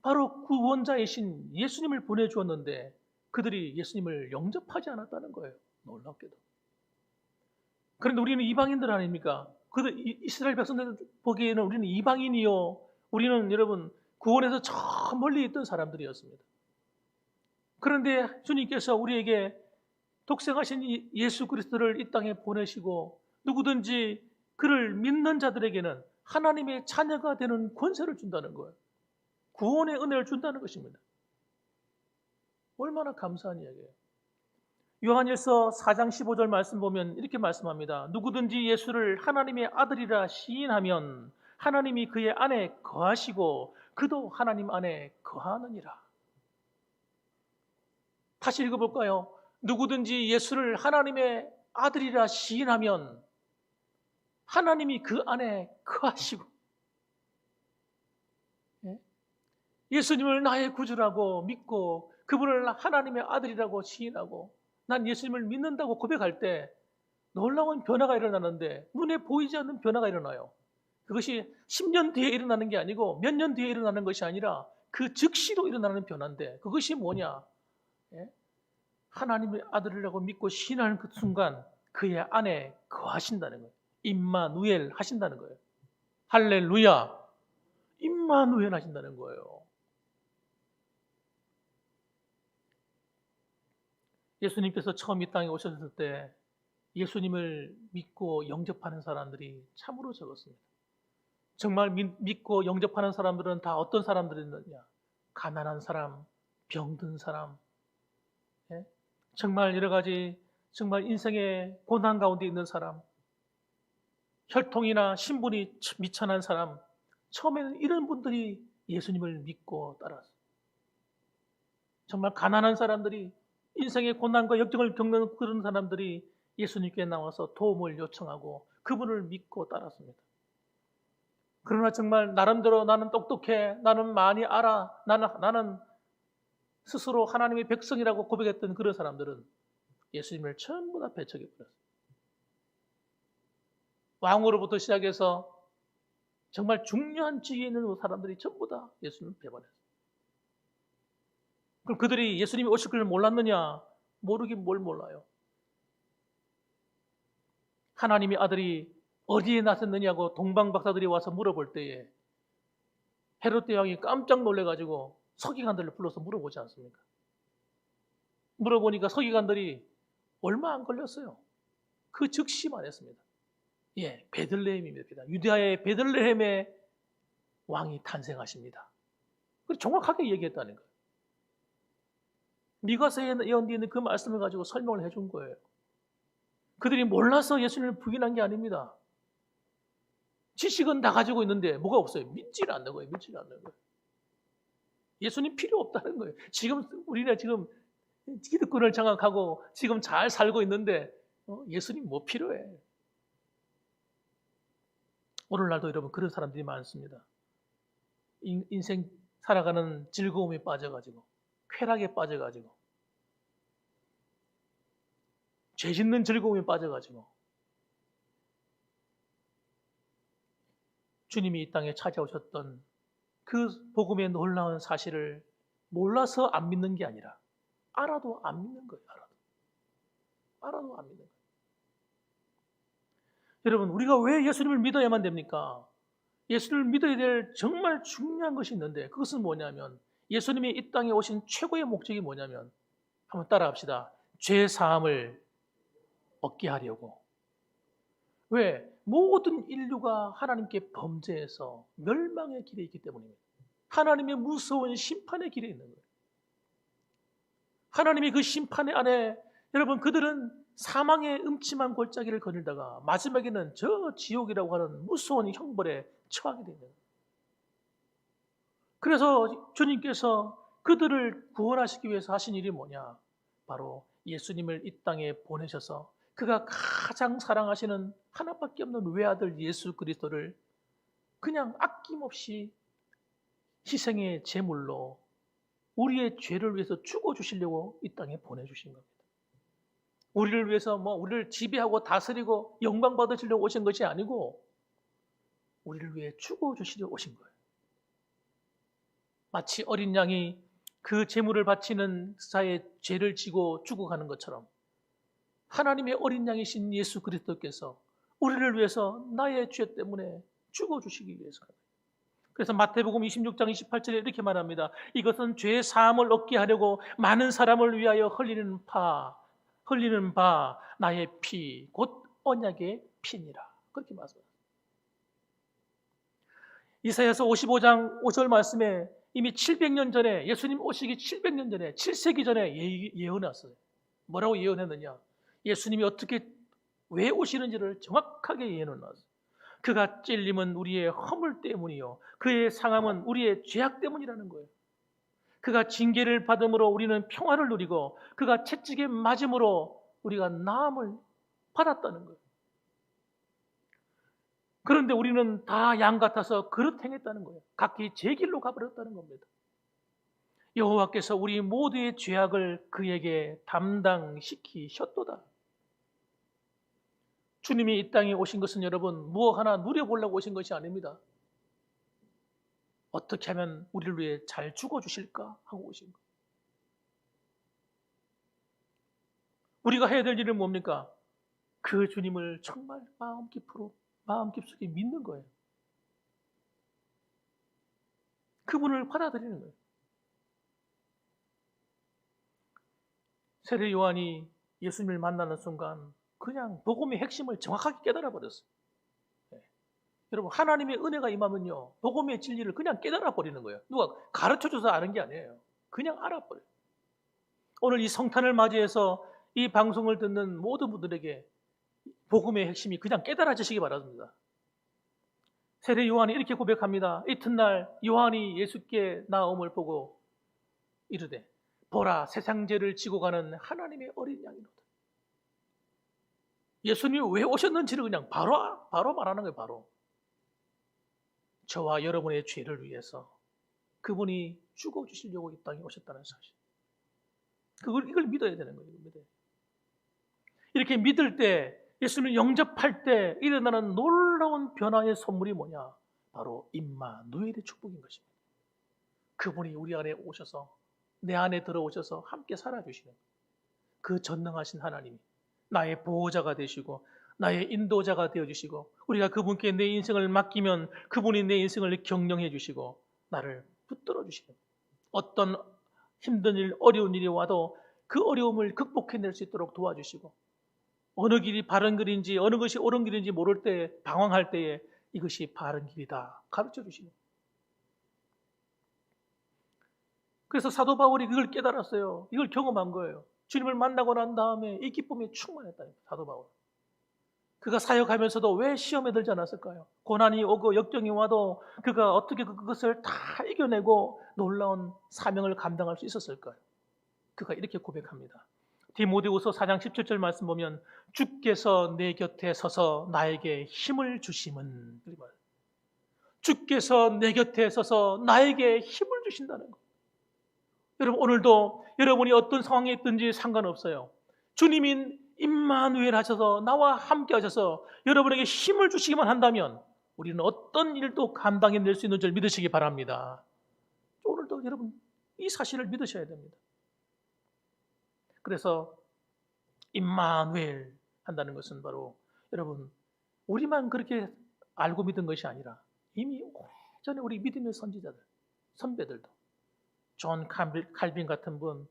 바로 구원자이신 예수님을 보내주었는데 그들이 예수님을 영접하지 않았다는 거예요. 놀랍게도. 그런데 우리는 이방인들 아닙니까? 이스라엘 백성들 보기에는 우리는 이방인이요. 우리는 여러분 구원에서 저 멀리 있던 사람들이었습니다. 그런데 주님께서 우리에게 독생하신 예수 그리스도를 이 땅에 보내시고 누구든지 그를 믿는 자들에게는 하나님의 자녀가 되는 권세를 준다는 거예요. 구원의 은혜를 준다는 것입니다. 얼마나 감사한 이야기예요. 요한일서 4장 15절 말씀 보면 이렇게 말씀합니다. 누구든지 예수를 하나님의 아들이라 시인하면 하나님이 그의 안에 거하시고 그도 하나님 안에 거하느니라. 다시 읽어볼까요? 누구든지 예수를 하나님의 아들이라 시인하면 하나님이 그 안에 거하시고 예수님을 나의 구주라고 믿고 그분을 하나님의 아들이라고 시인하고 난 예수님을 믿는다고 고백할 때 놀라운 변화가 일어나는데 눈에 보이지 않는 변화가 일어나요. 그것이 10년 뒤에 일어나는 게 아니고 몇 년 뒤에 일어나는 것이 아니라 그 즉시로 일어나는 변화인데 그것이 뭐냐? 하나님의 아들이라고 믿고 시인하는 그 순간 그의 안에 거하신다는 거예요. 임마누엘 하신다는 거예요. 할렐루야. 임마누엘 하신다는 거예요. 예수님께서 처음 이 땅에 오셨을 때 예수님을 믿고 영접하는 사람들이 참으로 적었습니다. 정말 믿고 영접하는 사람들은 다 어떤 사람들이었느냐? 가난한 사람, 병든 사람, 예? 정말 여러 가지 정말 인생의 고난 가운데 있는 사람, 혈통이나 신분이 미천한 사람, 처음에는 이런 분들이 예수님을 믿고 따랐어요. 정말 가난한 사람들이 인생의 고난과 역경을 겪는 그런 사람들이 예수님께 나와서 도움을 요청하고 그분을 믿고 따랐습니다. 그러나 정말 나름대로 나는 똑똑해, 나는 많이 알아, 나는 스스로 하나님의 백성이라고 고백했던 그런 사람들은 예수님을 전부 다 배척해버렸어요. 왕으로부터 시작해서 정말 중요한 지위에 있는 사람들이 전부 다 예수님을 배반했어요. 그럼 그들이 예수님이 오실 걸 몰랐느냐? 모르긴 뭘 몰라요. 하나님의 아들이 어디에 나섰느냐고 동방박사들이 와서 물어볼 때에 헤롯 대왕이 깜짝 놀래가지고 서기관들을 불러서 물어보지 않습니까? 물어보니까 서기관들이 얼마 안 걸렸어요. 그 즉시 말했습니다. 예, 베들레헴입니다. 유대아의 베들레헴에 왕이 탄생하십니다. 정확하게 얘기했다는 거예요. 미가서에 예언되어 있는 그 말씀을 가지고 설명을 해준 거예요. 그들이 몰라서 예수님을 부인한 게 아닙니다. 지식은 다 가지고 있는데 뭐가 없어요? 믿지를 않는 거예요. 믿지를 않는 거예요. 예수님 필요 없다는 거예요. 지금 우리가 지금 기득권을 장악하고 지금 잘 살고 있는데 예수님 뭐 필요해? 오늘날도 여러분 그런 사람들이 많습니다. 인생 살아가는 즐거움에 빠져가지고 쾌락에 빠져가지고 죄 짓는 즐거움에 빠져가지고 주님이 이 땅에 찾아오셨던 그 복음의 놀라운 사실을 몰라서 안 믿는 게 아니라 알아도 안 믿는 거예요. 알아도 안 믿는 거예요. 여러분, 우리가 왜 예수님을 믿어야만 됩니까? 예수님을 믿어야 될 정말 중요한 것이 있는데 그것은 뭐냐면 예수님이 이 땅에 오신 최고의 목적이 뭐냐면 한번 따라합시다. 죄 사함을 얻게 하려고. 왜? 모든 인류가 하나님께 범죄해서 멸망의 길에 있기 때문입니다. 하나님의 무서운 심판의 길에 있는 거예요. 하나님이 그 심판의 안에 여러분 그들은 사망의 음침한 골짜기를 거닐다가 마지막에는 저 지옥이라고 하는 무서운 형벌에 처하게 되는 거예요. 그래서 주님께서 그들을 구원하시기 위해서 하신 일이 뭐냐? 바로 예수님을 이 땅에 보내셔서 그가 가장 사랑하시는 하나밖에 없는 외아들 예수 그리스도를 그냥 아낌없이 희생의 제물로 우리의 죄를 위해서 죽어주시려고 이 땅에 보내주신 겁니다. 우리를 위해서 우리를 지배하고 다스리고 영광 받으시려고 오신 것이 아니고 우리를 위해 죽어주시려고 오신 거예요. 마치 어린 양이 그 제물을 바치는 자의 죄를 지고 죽어가는 것처럼 하나님의 어린 양이신 예수 그리스도께서 우리를 위해서 나의 죄 때문에 죽어주시기 위해서. 그래서 마태복음 26장 28절에 이렇게 말합니다. 이것은 죄 사함을 얻게 하려고 많은 사람을 위하여 흘리는 바 나의 피 곧 언약의 피니라. 그렇게 말씀합니다. 이사야서 55장 5절 말씀에 이미 700년 전에 예수님 오시기 700년 전에 7세기 전에 예언했어요. 뭐라고 예언했느냐? 예수님이 어떻게 왜 오시는지를 정확하게 예언했어요. 그가 찔림은 우리의 허물 때문이요 그의 상함은 우리의 죄악 때문이라는 거예요. 그가 징계를 받음으로 우리는 평화를 누리고 그가 채찍에 맞음으로 우리가 나음을 받았다는 거예요. 그런데 우리는 다 양 같아서 그릇 행했다는 거예요. 각기 제 길로 가버렸다는 겁니다. 여호와께서 우리 모두의 죄악을 그에게 담당시키셨도다. 주님이 이 땅에 오신 것은 여러분 무엇 하나 누려보려고 오신 것이 아닙니다. 어떻게 하면 우리를 위해 잘 죽어주실까 하고 오신 거예요. 우리가 해야 될 일은 뭡니까? 그 주님을 정말 마음 깊숙이 믿는 거예요. 그분을 받아들이는 거예요. 세례 요한이 예수님을 만나는 순간 그냥 복음의 핵심을 정확하게 깨달아 버렸어요. 여러분, 하나님의 은혜가 임하면요, 복음의 진리를 그냥 깨달아 버리는 거예요. 누가 가르쳐줘서 아는 게 아니에요. 그냥 알아버려요. 오늘 이 성탄을 맞이해서 이 방송을 듣는 모든 분들에게 복음의 핵심이 그냥 깨달아지시기 바랍니다. 세례 요한이 이렇게 고백합니다. 이튿날 요한이 예수께 나옴을 보고 이르되 보라, 세상 죄를 지고 가는 하나님의 어린 양이로다. 예수님이 왜 오셨는지를 그냥 바로 말하는 거예요. 바로 저와 여러분의 죄를 위해서 그분이 죽어주시려고 이 땅에 오셨다는 사실, 이걸 믿어야 되는 거예요. 이렇게 믿을 때, 예수님을 영접할 때 일어나는 놀라운 변화의 선물이 뭐냐? 바로 임마누엘의 축복인 것입니다. 그분이 우리 안에 오셔서, 내 안에 들어오셔서 함께 살아주시는 그 전능하신 하나님이 나의 보호자가 되시고 나의 인도자가 되어주시고, 우리가 그분께 내 인생을 맡기면 그분이 내 인생을 경영해 주시고 나를 붙들어 주시는, 어떤 힘든 일, 어려운 일이 와도 그 어려움을 극복해낼 수 있도록 도와주시고, 어느 길이 바른 길인지 어느 것이 옳은 길인지 모를 때, 방황할 때에 이것이 바른 길이다 가르쳐 주시고. 그래서 사도 바울이 그걸 깨달았어요. 이걸 경험한 거예요. 주님을 만나고 난 다음에 이 기쁨에 충만했다. 사도 바울. 그가 사역하면서도 왜 시험에 들지 않았을까요? 고난이 오고 역경이 와도 그가 어떻게 그것을 다 이겨내고 놀라운 사명을 감당할 수 있었을까요? 그가 이렇게 고백합니다. 디모데후서 4장 17절 말씀 보면 주께서 내 곁에 서서 나에게 힘을 주심은, 주께서 내 곁에 서서 나에게 힘을 주신다는 것. 여러분, 오늘도 여러분이 어떤 상황에 있든지 상관없어요. 주님인 임마누엘 하셔서 나와 함께 하셔서 여러분에게 힘을 주시기만 한다면 우리는 어떤 일도 감당해낼 수 있는 줄 믿으시기 바랍니다. 오늘도 여러분 이 사실을 믿으셔야 됩니다. 그래서 임마누엘 한다는 것은 바로 여러분 우리만 그렇게 알고 믿은 것이 아니라 이미 오래전에 우리 믿음의 선지자들, 선배들도, 존 칼빈 같은 분,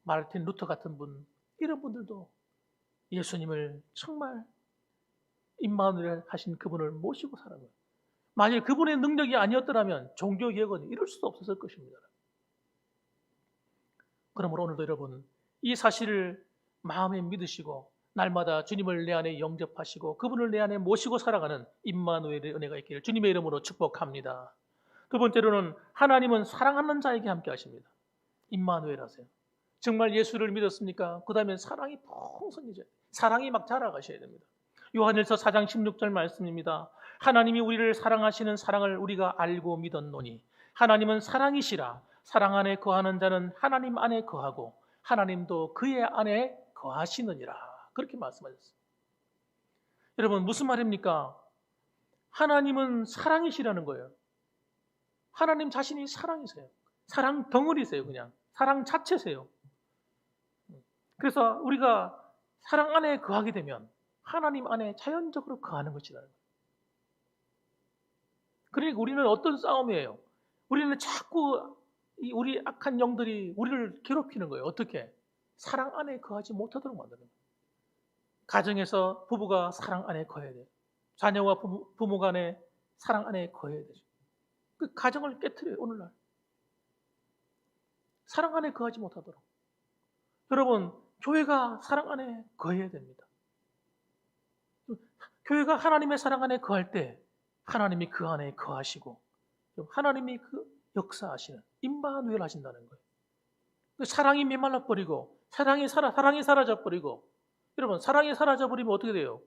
마르틴 루터 같은 분, 이런 분들도 예수님을 정말 임마누엘 하신 그분을 모시고 살아가요. 만약에 그분의 능력이 아니었더라면 종교개혁은 이룰 수도 없었을 것입니다. 그러므로 오늘도 여러분 이 사실을 마음에 믿으시고 날마다 주님을 내 안에 영접하시고 그분을 내 안에 모시고 살아가는 임마누엘의 은혜가 있기를 주님의 이름으로 축복합니다. 두 번째로는 하나님은 사랑하는 자에게 함께 하십니다. 임마누엘 하세요. 정말 예수를 믿었습니까? 그 다음에 사랑이 풍성해져요. 사랑이 막 자라가셔야 됩니다. 요한일서 4장 16절 말씀입니다. 하나님이 우리를 사랑하시는 사랑을 우리가 알고 믿었노니 하나님은 사랑이시라. 사랑 안에 거하는 자는 하나님 안에 거하고 하나님도 그의 안에 거하시느니라. 그렇게 말씀하셨습니다. 여러분 무슨 말입니까? 하나님은 사랑이시라는 거예요. 하나님 자신이 사랑이세요. 사랑 덩어리세요. 그냥 사랑 자체세요. 그래서 우리가 사랑 안에 거하게 되면 하나님 안에 자연적으로 거하는 것이다. 그러니까 우리는 어떤 싸움이에요? 우리는 자꾸 우리 악한 영들이 우리를 괴롭히는 거예요. 어떻게? 사랑 안에 거하지 못하도록 만드는 거예요. 가정에서 부부가 사랑 안에 거해야 돼요. 자녀와 부모 간에 사랑 안에 거해야 되죠. 그 가정을 깨트려요. 오늘날 사랑 안에 거하지 못하도록. 여러분 교회가 사랑 안에 거해야 됩니다. 교회가 하나님의 사랑 안에 거할 때 하나님이 그 안에 거하시고 하나님이 그 역사하시는 임마누엘 하신다는 거예요. 사랑이 메말라 버리고 사랑이 사라져 버리고, 여러분 사랑이 사라져 버리면 어떻게 돼요?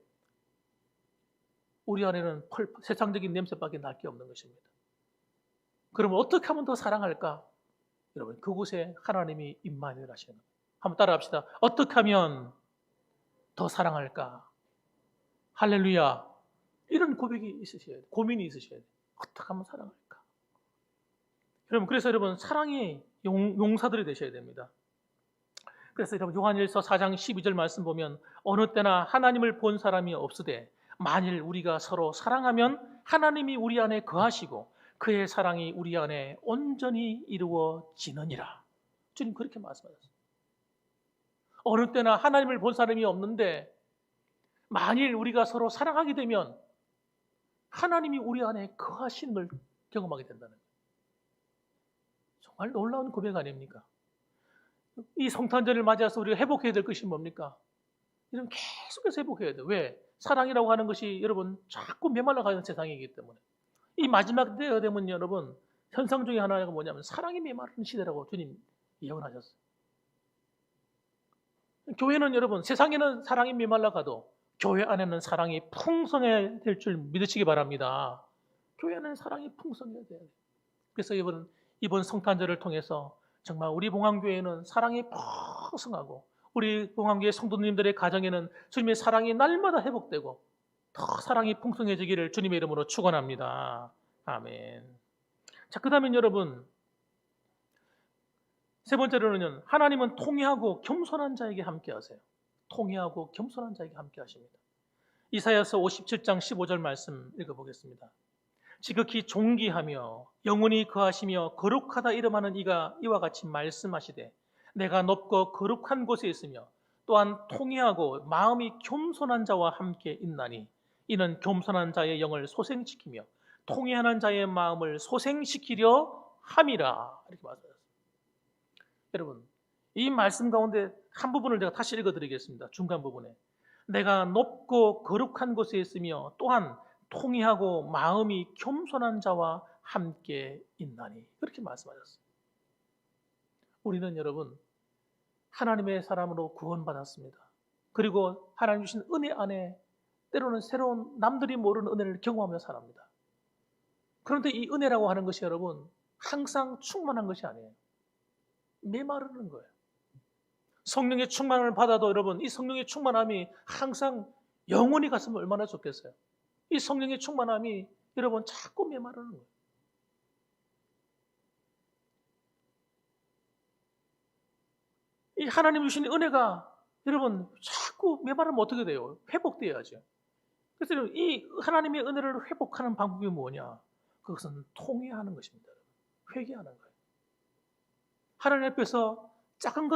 우리 안에는 세상적인 냄새밖에 날 게 없는 것입니다. 그러면 어떻게 하면 더 사랑할까? 여러분 그곳에 하나님이 임마누엘 하시는 거예요. 한번 따라합시다. 어떻게 하면 더 사랑할까? 할렐루야. 이런 고백이 있으셔야 돼요. 고민이 있으셔야 돼요. 어떻게 하면 사랑할까? 여러분 그래서 여러분 사랑의 용사들이 되셔야 됩니다. 그래서 여러분 요한일서 4장 12절 말씀 보면 어느 때나 하나님을 본 사람이 없으되 만일 우리가 서로 사랑하면 하나님이 우리 안에 거하시고 그의 사랑이 우리 안에 온전히 이루어지느니라. 주님 그렇게 말씀하셨어요. 어느 때나 하나님을 본 사람이 없는데 만일 우리가 서로 사랑하게 되면 하나님이 우리 안에 거하시는 걸 경험하게 된다는 거예요. 정말 놀라운 고백 아닙니까? 이 성탄절을 맞이해서 우리가 회복해야 될 것이 뭡니까? 이런 계속해서 회복해야 돼요. 왜? 사랑이라고 하는 것이 여러분 자꾸 메말라가는 세상이기 때문에. 이 마지막 때가 되면 여러분 현상 중에 하나가 뭐냐면 사랑이 메마르는 시대라고 주님 예언하셨어요. 교회는 여러분 세상에는 사랑이 메말라가도 교회 안에는 사랑이 풍성해야 될 줄 믿으시기 바랍니다. 교회 안에는 사랑이 풍성해야 돼요. 그래서 이번 성탄절을 통해서 정말 우리 봉황교회는 사랑이 풍성하고 우리 봉황교회 성도님들의 가정에는 주님의 사랑이 날마다 회복되고 더 사랑이 풍성해지기를 주님의 이름으로 축원합니다. 아멘. 자, 그다음에 여러분 세 번째로는 하나님은 통회하고 겸손한 자에게 함께하세요. 통회하고 겸손한 자에게 함께하십니다. 이사야서 57장 15절 말씀 읽어보겠습니다. 지극히 존귀하며 영원히 거하시며 거룩하다 이름하는 이가 이와 같이 말씀하시되 내가 높고 거룩한 곳에 있으며 또한 통회하고 마음이 겸손한 자와 함께 있나니 이는 겸손한 자의 영을 소생시키며 통회하는 자의 마음을 소생시키려 함이라. 이렇게 말씀하셨습니다. 여러분 이 말씀 가운데 한 부분을 제가 다시 읽어드리겠습니다. 중간 부분에 내가 높고 거룩한 곳에 있으며 또한 통회하고 마음이 겸손한 자와 함께 있나니 그렇게 말씀하셨어요. 우리는 여러분 하나님의 사람으로 구원받았습니다. 그리고 하나님 주신 은혜 안에 때로는 새로운 남들이 모르는 은혜를 경험하며 살합니다. 그런데 이 은혜라고 하는 것이 여러분 항상 충만한 것이 아니에요. 메마르는 거예요. 성령의 충만을 받아도 여러분 이 성령의 충만함이 항상 영원히 갔으면 얼마나 좋겠어요. 이 성령의 충만함이 여러분 자꾸 메마르는 거예요. 이 하나님 주신 은혜가 여러분 자꾸 메마르면 어떻게 돼요? 회복돼야죠. 그래서 이 하나님의 은혜를 회복하는 방법이 뭐냐? 그것은 통회하는 것입니다. 회개하는 거예요. 하나님 앞에서 작은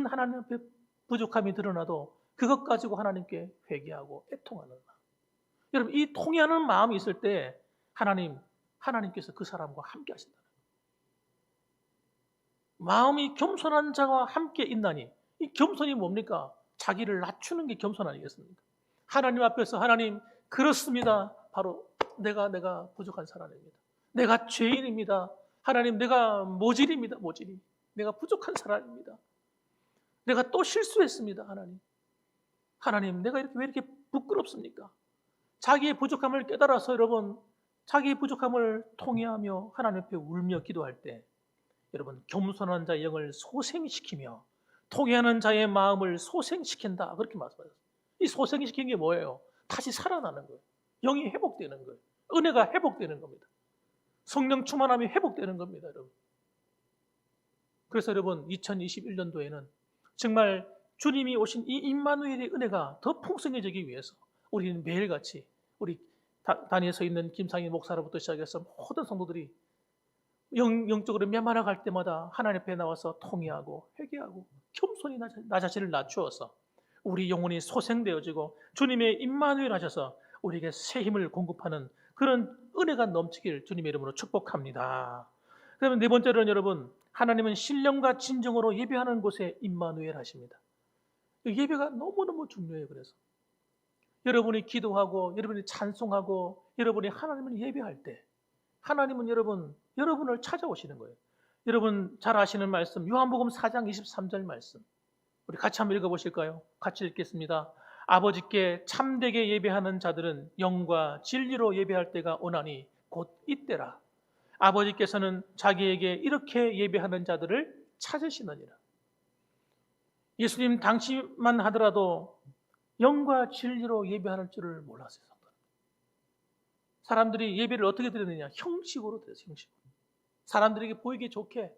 하나님 앞에 부족함이 드러나도 그것 가지고 하나님께 회개하고 애통하는 마음. 여러분 이 통회하는 마음이 있을 때 하나님께서 그 사람과 함께 하신다는 거예요. 마음이 겸손한 자와 함께 있나니 이 겸손이 뭡니까? 자기를 낮추는 게 겸손 아니겠습니까? 하나님 앞에서 하나님 그렇습니다. 바로 내가 부족한 사람입니다. 내가 죄인입니다. 하나님 내가 모질입니다. 모질이. 내가 부족한 사람입니다. 내가 또 실수했습니다. 하나님 내가 왜 이렇게 부끄럽습니까? 자기의 부족함을 깨달아서 여러분 자기의 부족함을 통회하며 하나님 앞에 울며 기도할 때 여러분 겸손한 자의 영을 소생시키며 통회하는 자의 마음을 소생시킨다 그렇게 말씀하셨어요. 이 소생시키는 게 뭐예요? 다시 살아나는 거예요. 영이 회복되는 거예요. 은혜가 회복되는 겁니다. 성령 충만함이 회복되는 겁니다. 여러분. 그래서 여러분 2021년도에는 정말 주님이 오신 이 임마누엘의 은혜가 더 풍성해지기 위해서 우리는 매일같이 우리 단위에 서 있는 김상희 목사로부터 시작해서 모든 성도들이 영적으로 메말라갈 때마다 하나님 앞에 나와서 통회하고 회개하고 겸손히 나 자신을 낮추어서 우리 영혼이 소생되어지고 주님의 임마누엘 하셔서 우리에게 새 힘을 공급하는 그런 은혜가 넘치길 주님의 이름으로 축복합니다. 그러면 네 번째로는 여러분 하나님은 신령과 진정으로 예배하는 곳에 임마누엘 하십니다. 예배가 너무너무 중요해요. 그래서 여러분이 기도하고 여러분이 찬송하고 여러분이 하나님을 예배할 때 하나님은 여러분을 찾아오시는 거예요. 여러분 잘 아시는 말씀 요한복음 4장 23절 말씀 우리 같이 한번 읽어보실까요? 같이 읽겠습니다. 아버지께 참되게 예배하는 자들은 영과 진리로 예배할 때가 오나니 곧 이때라. 아버지께서는 자기에게 이렇게 예배하는 자들을 찾으시느니라. 예수님 당시만 하더라도 영과 진리로 예배하는 줄을 몰랐어요. 사람들이 예배를 어떻게 드렸느냐? 형식으로 드렸어요. 형식으로. 사람들에게 보이기 좋게.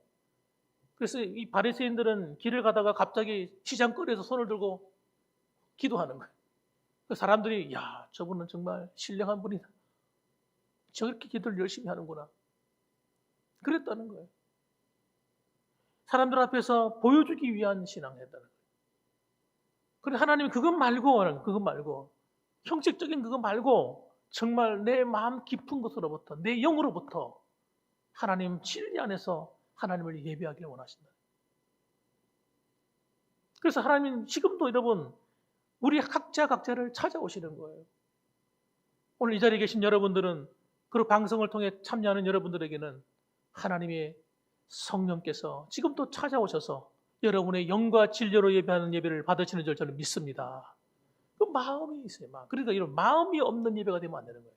그래서 이 바리새인들은 길을 가다가 갑자기 시장거리에서 손을 들고 기도하는 거예요. 그 사람들이 야 저분은 정말 신령한 분이다. 저렇게 기도를 열심히 하는구나. 그랬다는 거예요. 사람들 앞에서 보여주기 위한 신앙했다는 거예요. 그래 하나님이 그것 말고 형식적인 그거 말고 정말 내 마음 깊은 곳으로부터, 내 영으로부터 하나님 진리 안에서 하나님을 예배하기를 원하신다. 그래서 하나님은 지금도 여러분 우리 각자를 찾아오시는 거예요. 오늘 이 자리에 계신 여러분들은, 그리고 방송을 통해 참여하는 여러분들에게는 하나님의 성령께서 지금도 찾아오셔서 여러분의 영과 진리로 예배하는 예배를 받으시는 줄 저는 믿습니다. 그 마음이 있어요. 마음. 그러니까 이런 마음이 없는 예배가 되면 안 되는 거예요.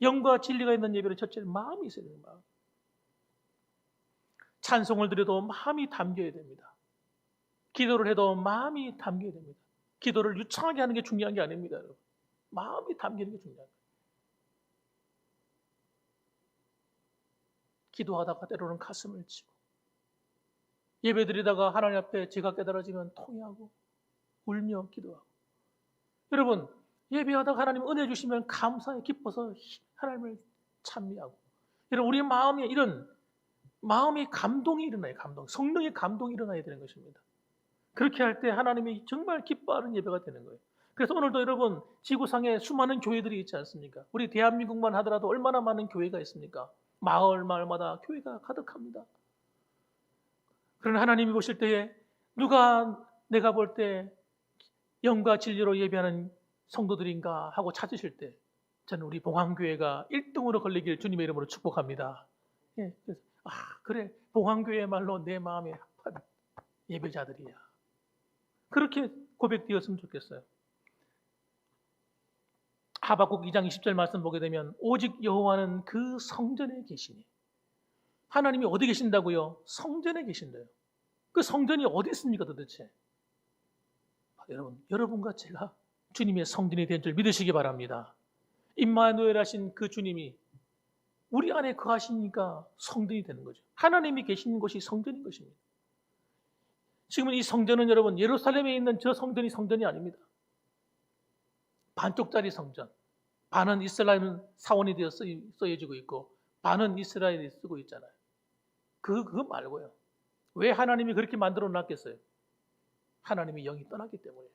영과 진리가 있는 예배는 첫째는 마음이 있어야 되는 마음. 찬송을 드려도 마음이 담겨야 됩니다. 기도를 해도 마음이 담겨야 됩니다. 기도를 유창하게 하는 게 중요한 게 아닙니다, 여러분. 마음이 담기는 게 중요한 거예요. 기도하다가 때로는 가슴을 치고, 예배 드리다가 하나님 앞에 제가 깨달아지면 통회하고 울며 기도하고. 여러분, 예배하다가 하나님 은혜 주시면 감사에 기뻐서 하나님을 찬미하고. 여러분, 우리 마음에 이런 마음의 감동이 일어나요. 감동. 성령의 감동이 일어나야 되는 것입니다. 그렇게 할 때 하나님이 정말 기뻐하는 예배가 되는 거예요. 그래서 오늘도 여러분, 지구상에 수많은 교회들이 있지 않습니까? 우리 대한민국만 하더라도 얼마나 많은 교회가 있습니까? 마을마다 교회가 가득합니다. 그러나 하나님이 보실 때에 누가 내가 볼 때 영과 진리로 예배하는 성도들인가 하고 찾으실 때 저는 우리 봉황교회가 1등으로 걸리길 주님의 이름으로 축복합니다. 예, 그래서 그래, 봉황교회야말로 내 마음에 합한 예배자들이야. 그렇게 고백되었으면 좋겠어요. 하박국 2장 20절 말씀 보게 되면 오직 여호와는 그 성전에 계시니. 하나님이 어디 계신다고요? 성전에 계신대요. 그 성전이 어디 있습니까 도대체? 여러분과 제가 주님의 성전이 된 줄 믿으시기 바랍니다. 임마누엘 하신 그 주님이 우리 안에 거하시니까 성전이 되는 거죠. 하나님이 계시는 곳이 성전인 것입니다. 지금은 이 성전은 여러분 예루살렘에 있는 저 성전이 성전이 아닙니다. 반쪽짜리 성전. 반은 이스라엘 사원이 되어 쓰여지고 있고 반은 이스라엘이 쓰고 있잖아요. 그거 말고요. 왜 하나님이 그렇게 만들어 놨겠어요? 하나님이 영이 떠났기 때문이에요.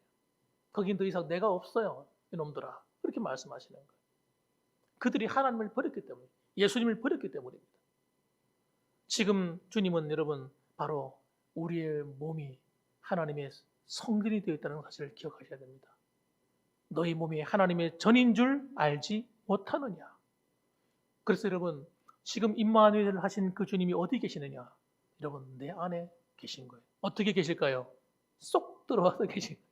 거긴 더 이상 내가 없어요. 이놈들아. 그렇게 말씀하시는 거예요. 그들이 하나님을 버렸기 때문에, 예수님을 버렸기 때문입니다. 지금 주님은 여러분 바로 우리의 몸이 하나님의 성전이 되어 있다는 사실을 기억하셔야 됩니다. 너희 몸이 하나님의 전인 줄 알지 못하느냐. 그래서 여러분 지금 임마누엘 하신 그 주님이 어디 계시느냐. 여러분 내 안에 계신 거예요. 어떻게 계실까요? 쏙 들어와서 계신 거예요.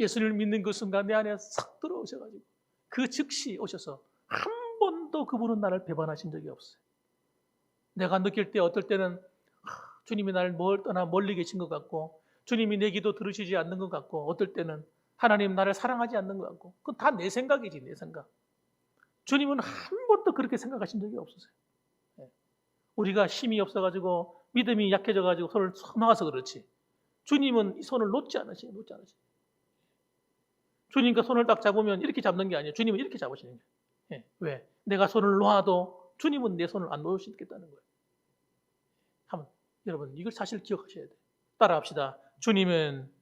예수님을 믿는 그 순간 내 안에 싹 들어오셔가지고 그 즉시 오셔서 한 번도 그분은 나를 배반하신 적이 없어요. 내가 느낄 때 어떨 때는 주님이 나를 떠나 멀리 계신 것 같고 주님이 내 기도 들으시지 않는 것 같고 어떨 때는 하나님 나를 사랑하지 않는 것 같고 그건 다 내 생각이지 내 생각. 주님은 한 번도 그렇게 생각하신 적이 없으세요. 우리가 힘이 없어가지고 믿음이 약해져가지고 손을 놓아서 그렇지 주님은 이 손을 놓지 않으시요. 놓지 않으시요. 주님과 손을 딱 잡으면 이렇게 잡는 게 아니에요. 주님은 이렇게 잡으시는 거예요. 왜? 내가 손을 놓아도 주님은 내 손을 안 놓으시겠다는 거예요. 한번 여러분 이걸 사실 기억하셔야 돼요. 따라합시다. 주님은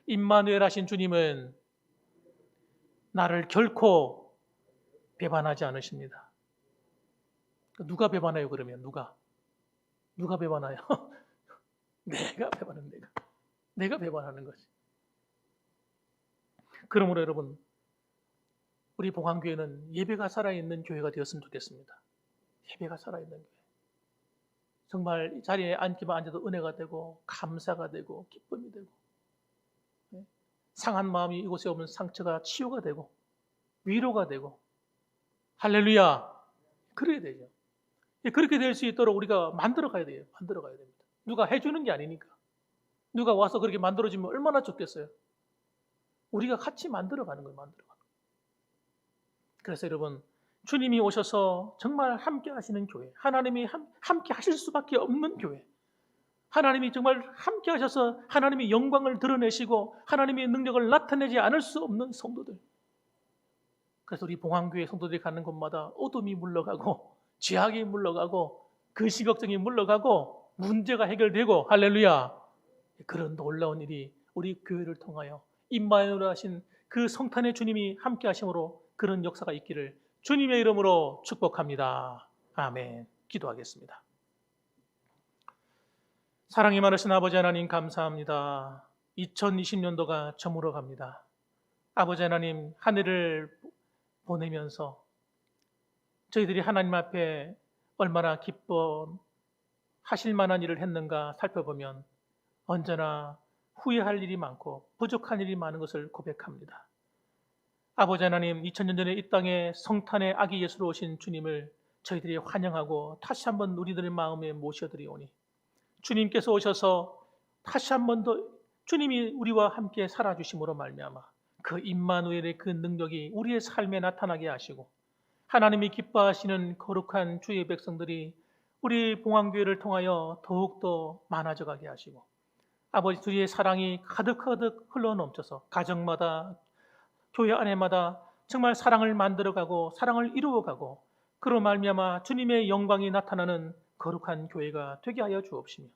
임마누엘 하신 주님은 나를 결코 배반하지 않으십니다. 누가 배반해요 그러면? 누가 배반해요? 내가 배반하는 내가 배반하는 거지. 그러므로 여러분 우리 봉황교회는 예배가 살아있는 교회가 되었으면 좋겠습니다. 예배가 살아있는 교회. 정말 이 자리에 앉기만 앉아도 은혜가 되고 감사가 되고 기쁨이 되고 상한 마음이 이곳에 오면 상처가 치유가 되고 위로가 되고 할렐루야. 그래야 되죠. 그렇게 될 수 있도록 우리가 만들어 가야 돼요. 만들어 가야 됩니다. 누가 해주는 게 아니니까. 누가 와서 그렇게 만들어주면 얼마나 좋겠어요. 우리가 같이 만들어가는 거예요. 만들어가는 거예요. 그래서 여러분 주님이 오셔서 정말 함께 하시는 교회, 하나님이 함께 하실 수밖에 없는 교회, 하나님이 정말 함께 하셔서 하나님의 영광을 드러내시고 하나님의 능력을 나타내지 않을 수 없는 성도들. 그래서 우리 봉황교회 성도들이 가는 곳마다 어둠이 물러가고 죄악이 물러가고 근심 걱정이 물러가고 문제가 해결되고 할렐루야. 그런 놀라운 일이 우리 교회를 통하여 임마누엘 하신 그 성탄의 주님이 함께 하심으로 그런 역사가 있기를 주님의 이름으로 축복합니다. 아멘. 기도하겠습니다. 사랑이 많으신 아버지 하나님 감사합니다. 2020년도가 저물어 갑니다. 아버지 하나님, 한 해를 보내면서 저희들이 하나님 앞에 얼마나 기뻐하실 만한 일을 했는가 살펴보면 언제나 후회할 일이 많고 부족한 일이 많은 것을 고백합니다. 아버지 하나님, 2000년 전에 이 땅에 성탄의 아기 예수로 오신 주님을 저희들이 환영하고 다시 한번 우리들의 마음에 모셔드리오니 주님께서 오셔서 다시 한번 더 주님이 우리와 함께 살아주심으로 말미암아 그 임마누엘의 그 능력이 우리의 삶에 나타나게 하시고 하나님이 기뻐하시는 거룩한 주의 백성들이 우리 봉황교회를 통하여 더욱더 많아져 가게 하시고 아버지 주의 사랑이 가득가득 흘러넘쳐서 가정마다 교회 안에마다 정말 사랑을 만들어가고 사랑을 이루어가고 그로 말미암아 주님의 영광이 나타나는 거룩한 교회가 되게 하여 주옵시며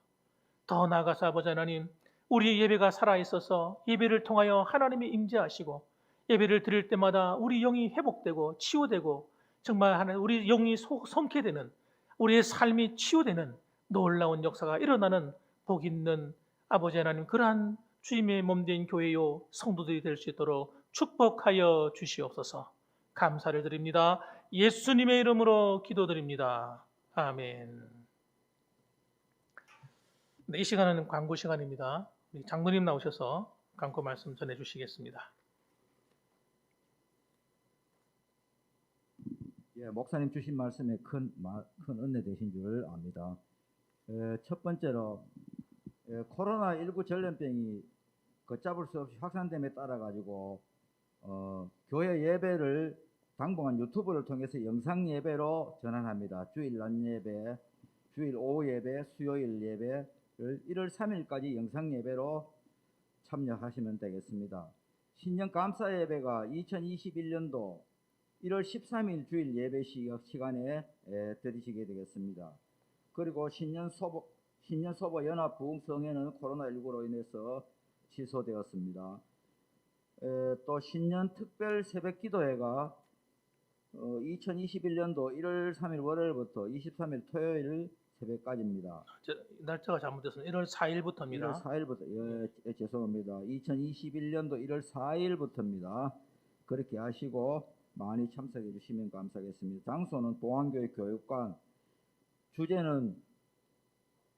더 나아가서 아버지 하나님 우리의 예배가 살아있어서 예배를 통하여 하나님이 임재하시고 예배를 드릴 때마다 우리 영이 회복되고 치유되고 정말 하나님 우리 영이 성쾌되는 우리의 삶이 치유되는 놀라운 역사가 일어나는 복 있는 아버지 하나님 그러한 주님의 몸된 교회요 성도들이 될 수 있도록 축복하여 주시옵소서. 감사를 드립니다. 예수님의 이름으로 기도드립니다. 아멘. 네, 이 시간은 광고 시간입니다. 우리 장로님 나오셔서 광고 말씀 전해주시겠습니다. 예, 목사님 주신 말씀에 큰 은혜 되신 줄 압니다. 첫 번째로 코로나19 전염병이 걷잡을 수 없이 확산됨에 따라 가지고 교회 예배를 당분간 유튜브를 통해서 영상 예배로 전환합니다. 주일 낮 예배, 주일 오후 예배, 수요일 예배를 1월 3일까지 영상 예배로 참여하시면 되겠습니다. 신년 감사 예배가 2021년도 1월 13일 주일 예배 시간에 드리시게 되겠습니다. 그리고 신년 소보 연합 부흥성회는 코로나19로 인해서 취소되었습니다. 또 신년 특별 새벽 기도회가 2021년도 1월 3일 월요일부터 23일 토요일 새벽까지입니다. 날짜가 잘못됐습니다. 1월 4일부터입니다. 1월 4일부터 죄송합니다. 2021년도 1월 4일부터입니다. 그렇게 하시고 많이 참석해 주시면 감사하겠습니다. 장소는 봉황교회 교육관, 주제는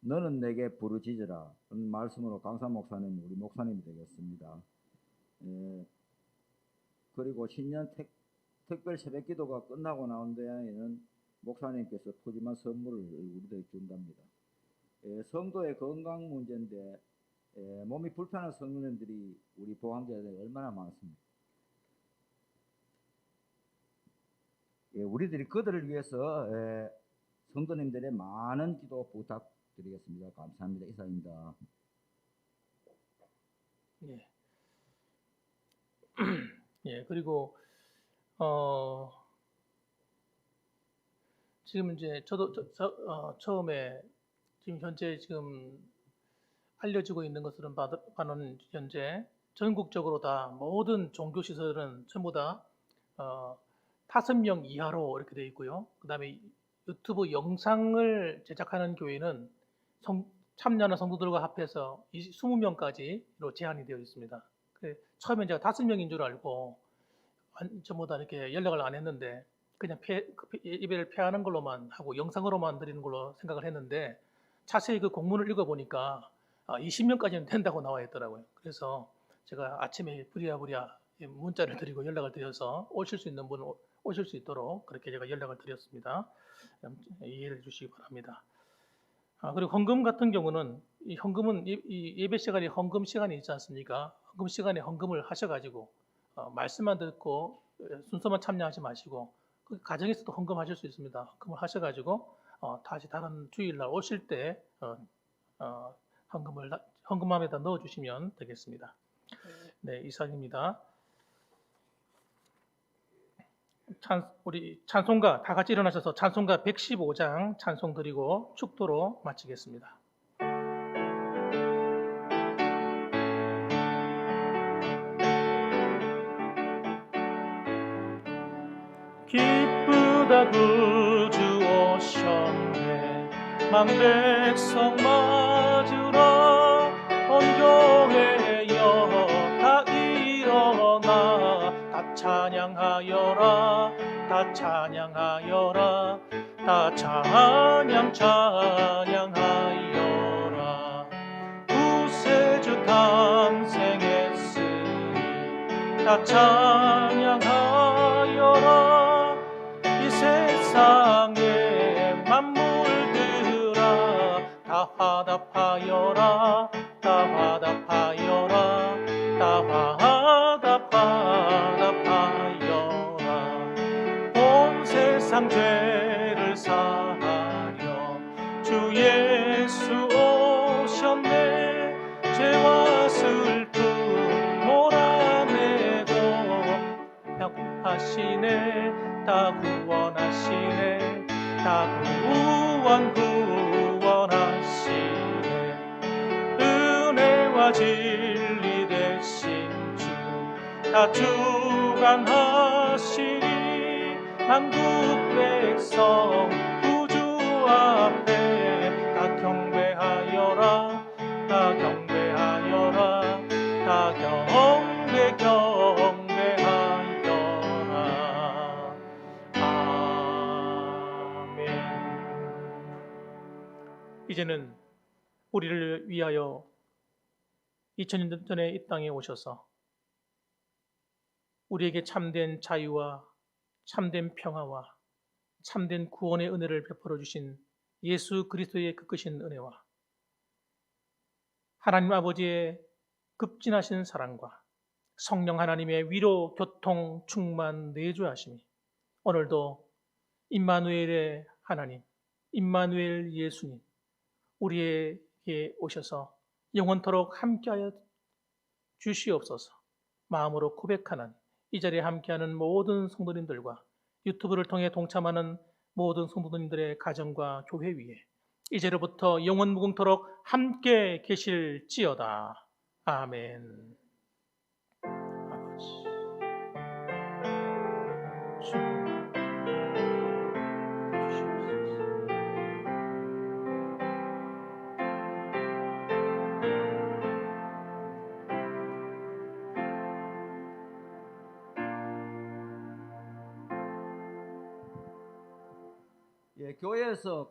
너는 내게 부르짖으라 그런 말씀으로 강사 목사님 우리 목사님이 되겠습니다. 그리고 신년 특별 새벽 기도가 끝나고 나온 데에는 목사님께서 푸짐한 선물을 우리들에게 준답니다. 성도의 건강 문제인데 몸이 불편한 성도님들이 우리 봉황교회에 얼마나 많습니까? 우리들이 그들을 위해서 성도님들의 많은 기도 부탁드리겠습니다. 감사합니다. 이상입니다. 예. 예, 그리고 지금 이제 저도 처음에 지금 현재 지금 알려지고 있는 것으로는 봐는 현재 전국적으로 다 모든 종교 시설은 전부 다 5명 이하로 이렇게 되어 있고요. 그다음에 유튜브 영상을 제작하는 교회는 참여하는 성도들과 합해서 20명까지로 제한이 되어 있습니다. 처음에 제가 5명인 줄 알고 전부 다 이렇게 연락을 안 했는데 그냥 예배를 폐하는 걸로만 하고 영상으로만 드리는 걸로 생각을 했는데 자세히 그 공문을 읽어보니까 20명까지는 된다고 나와 있더라고요. 그래서 제가 아침에 부랴부랴 문자를 드리고 연락을 드려서 오실 수 있는 분은 오실 수 있도록 그렇게 제가 연락을 드렸습니다. 이해를 해주시기 바랍니다. 그리고 헌금 같은 경우는 이 헌금은 이 예배 시간에 헌금 시간이 있지 않습니까? 헌금 시간에 헌금을 하셔가지고 말씀만 듣고 순서만 참여하지 마시고 그 가정에서도 헌금하실 수 있습니다. 헌금을 하셔가지고 다시 다른 주일날 오실 때 헌금함에다 넣어주시면 되겠습니다. 네, 이상입니다. 우리 찬송가 다 같이 일어나셔서 찬송가 115장 찬송 드리고 축도로 마치겠습니다. 기쁨 다 구주 오셨네. 망백성 맞으라 온 교회여 다 일어나 다 찬양하여라 다 찬양하여라 다 찬양하여라. 구세주 탄생했으니 다 찬양하여라. 이 세상의 만물들아 다 화답하여라 다 화답하여라 다 화답하여라. 온 세상 죄를 사하려 주 예수 오셨네. 죄와 슬픔 몰아내고 구원하시네 다 구원하시네 다 구원하시네. 은혜와 진리 되신 주 다 주관하시니 한국 백성 구주 앞에 다 경배하여라 다 경배하여라 다 경배하여라. 아멘. 이제는 우리를 위하여 2000년 전에 이 땅에 오셔서 우리에게 참된 자유와 참된 평화와 참된 구원의 은혜를 베풀어 주신 예수 그리스도의 그 크신 은혜와 하나님 아버지의 급진하신 사랑과 성령 하나님의 위로, 교통, 충만, 내주하심이 오늘도 임마누엘의 하나님, 임마누엘 예수님 우리에게 오셔서 영원토록 함께하여 주시옵소서. 마음으로 고백하는 이 자리에 함께하는 모든 성도님들과 유튜브를 통해 동참하는 모든 성도님들의 가정과 교회 위에 이제로부터 영원 무궁토록 함께 계실지어다. 아멘. 아버지, 주 주시옵소서. 예, 교회에서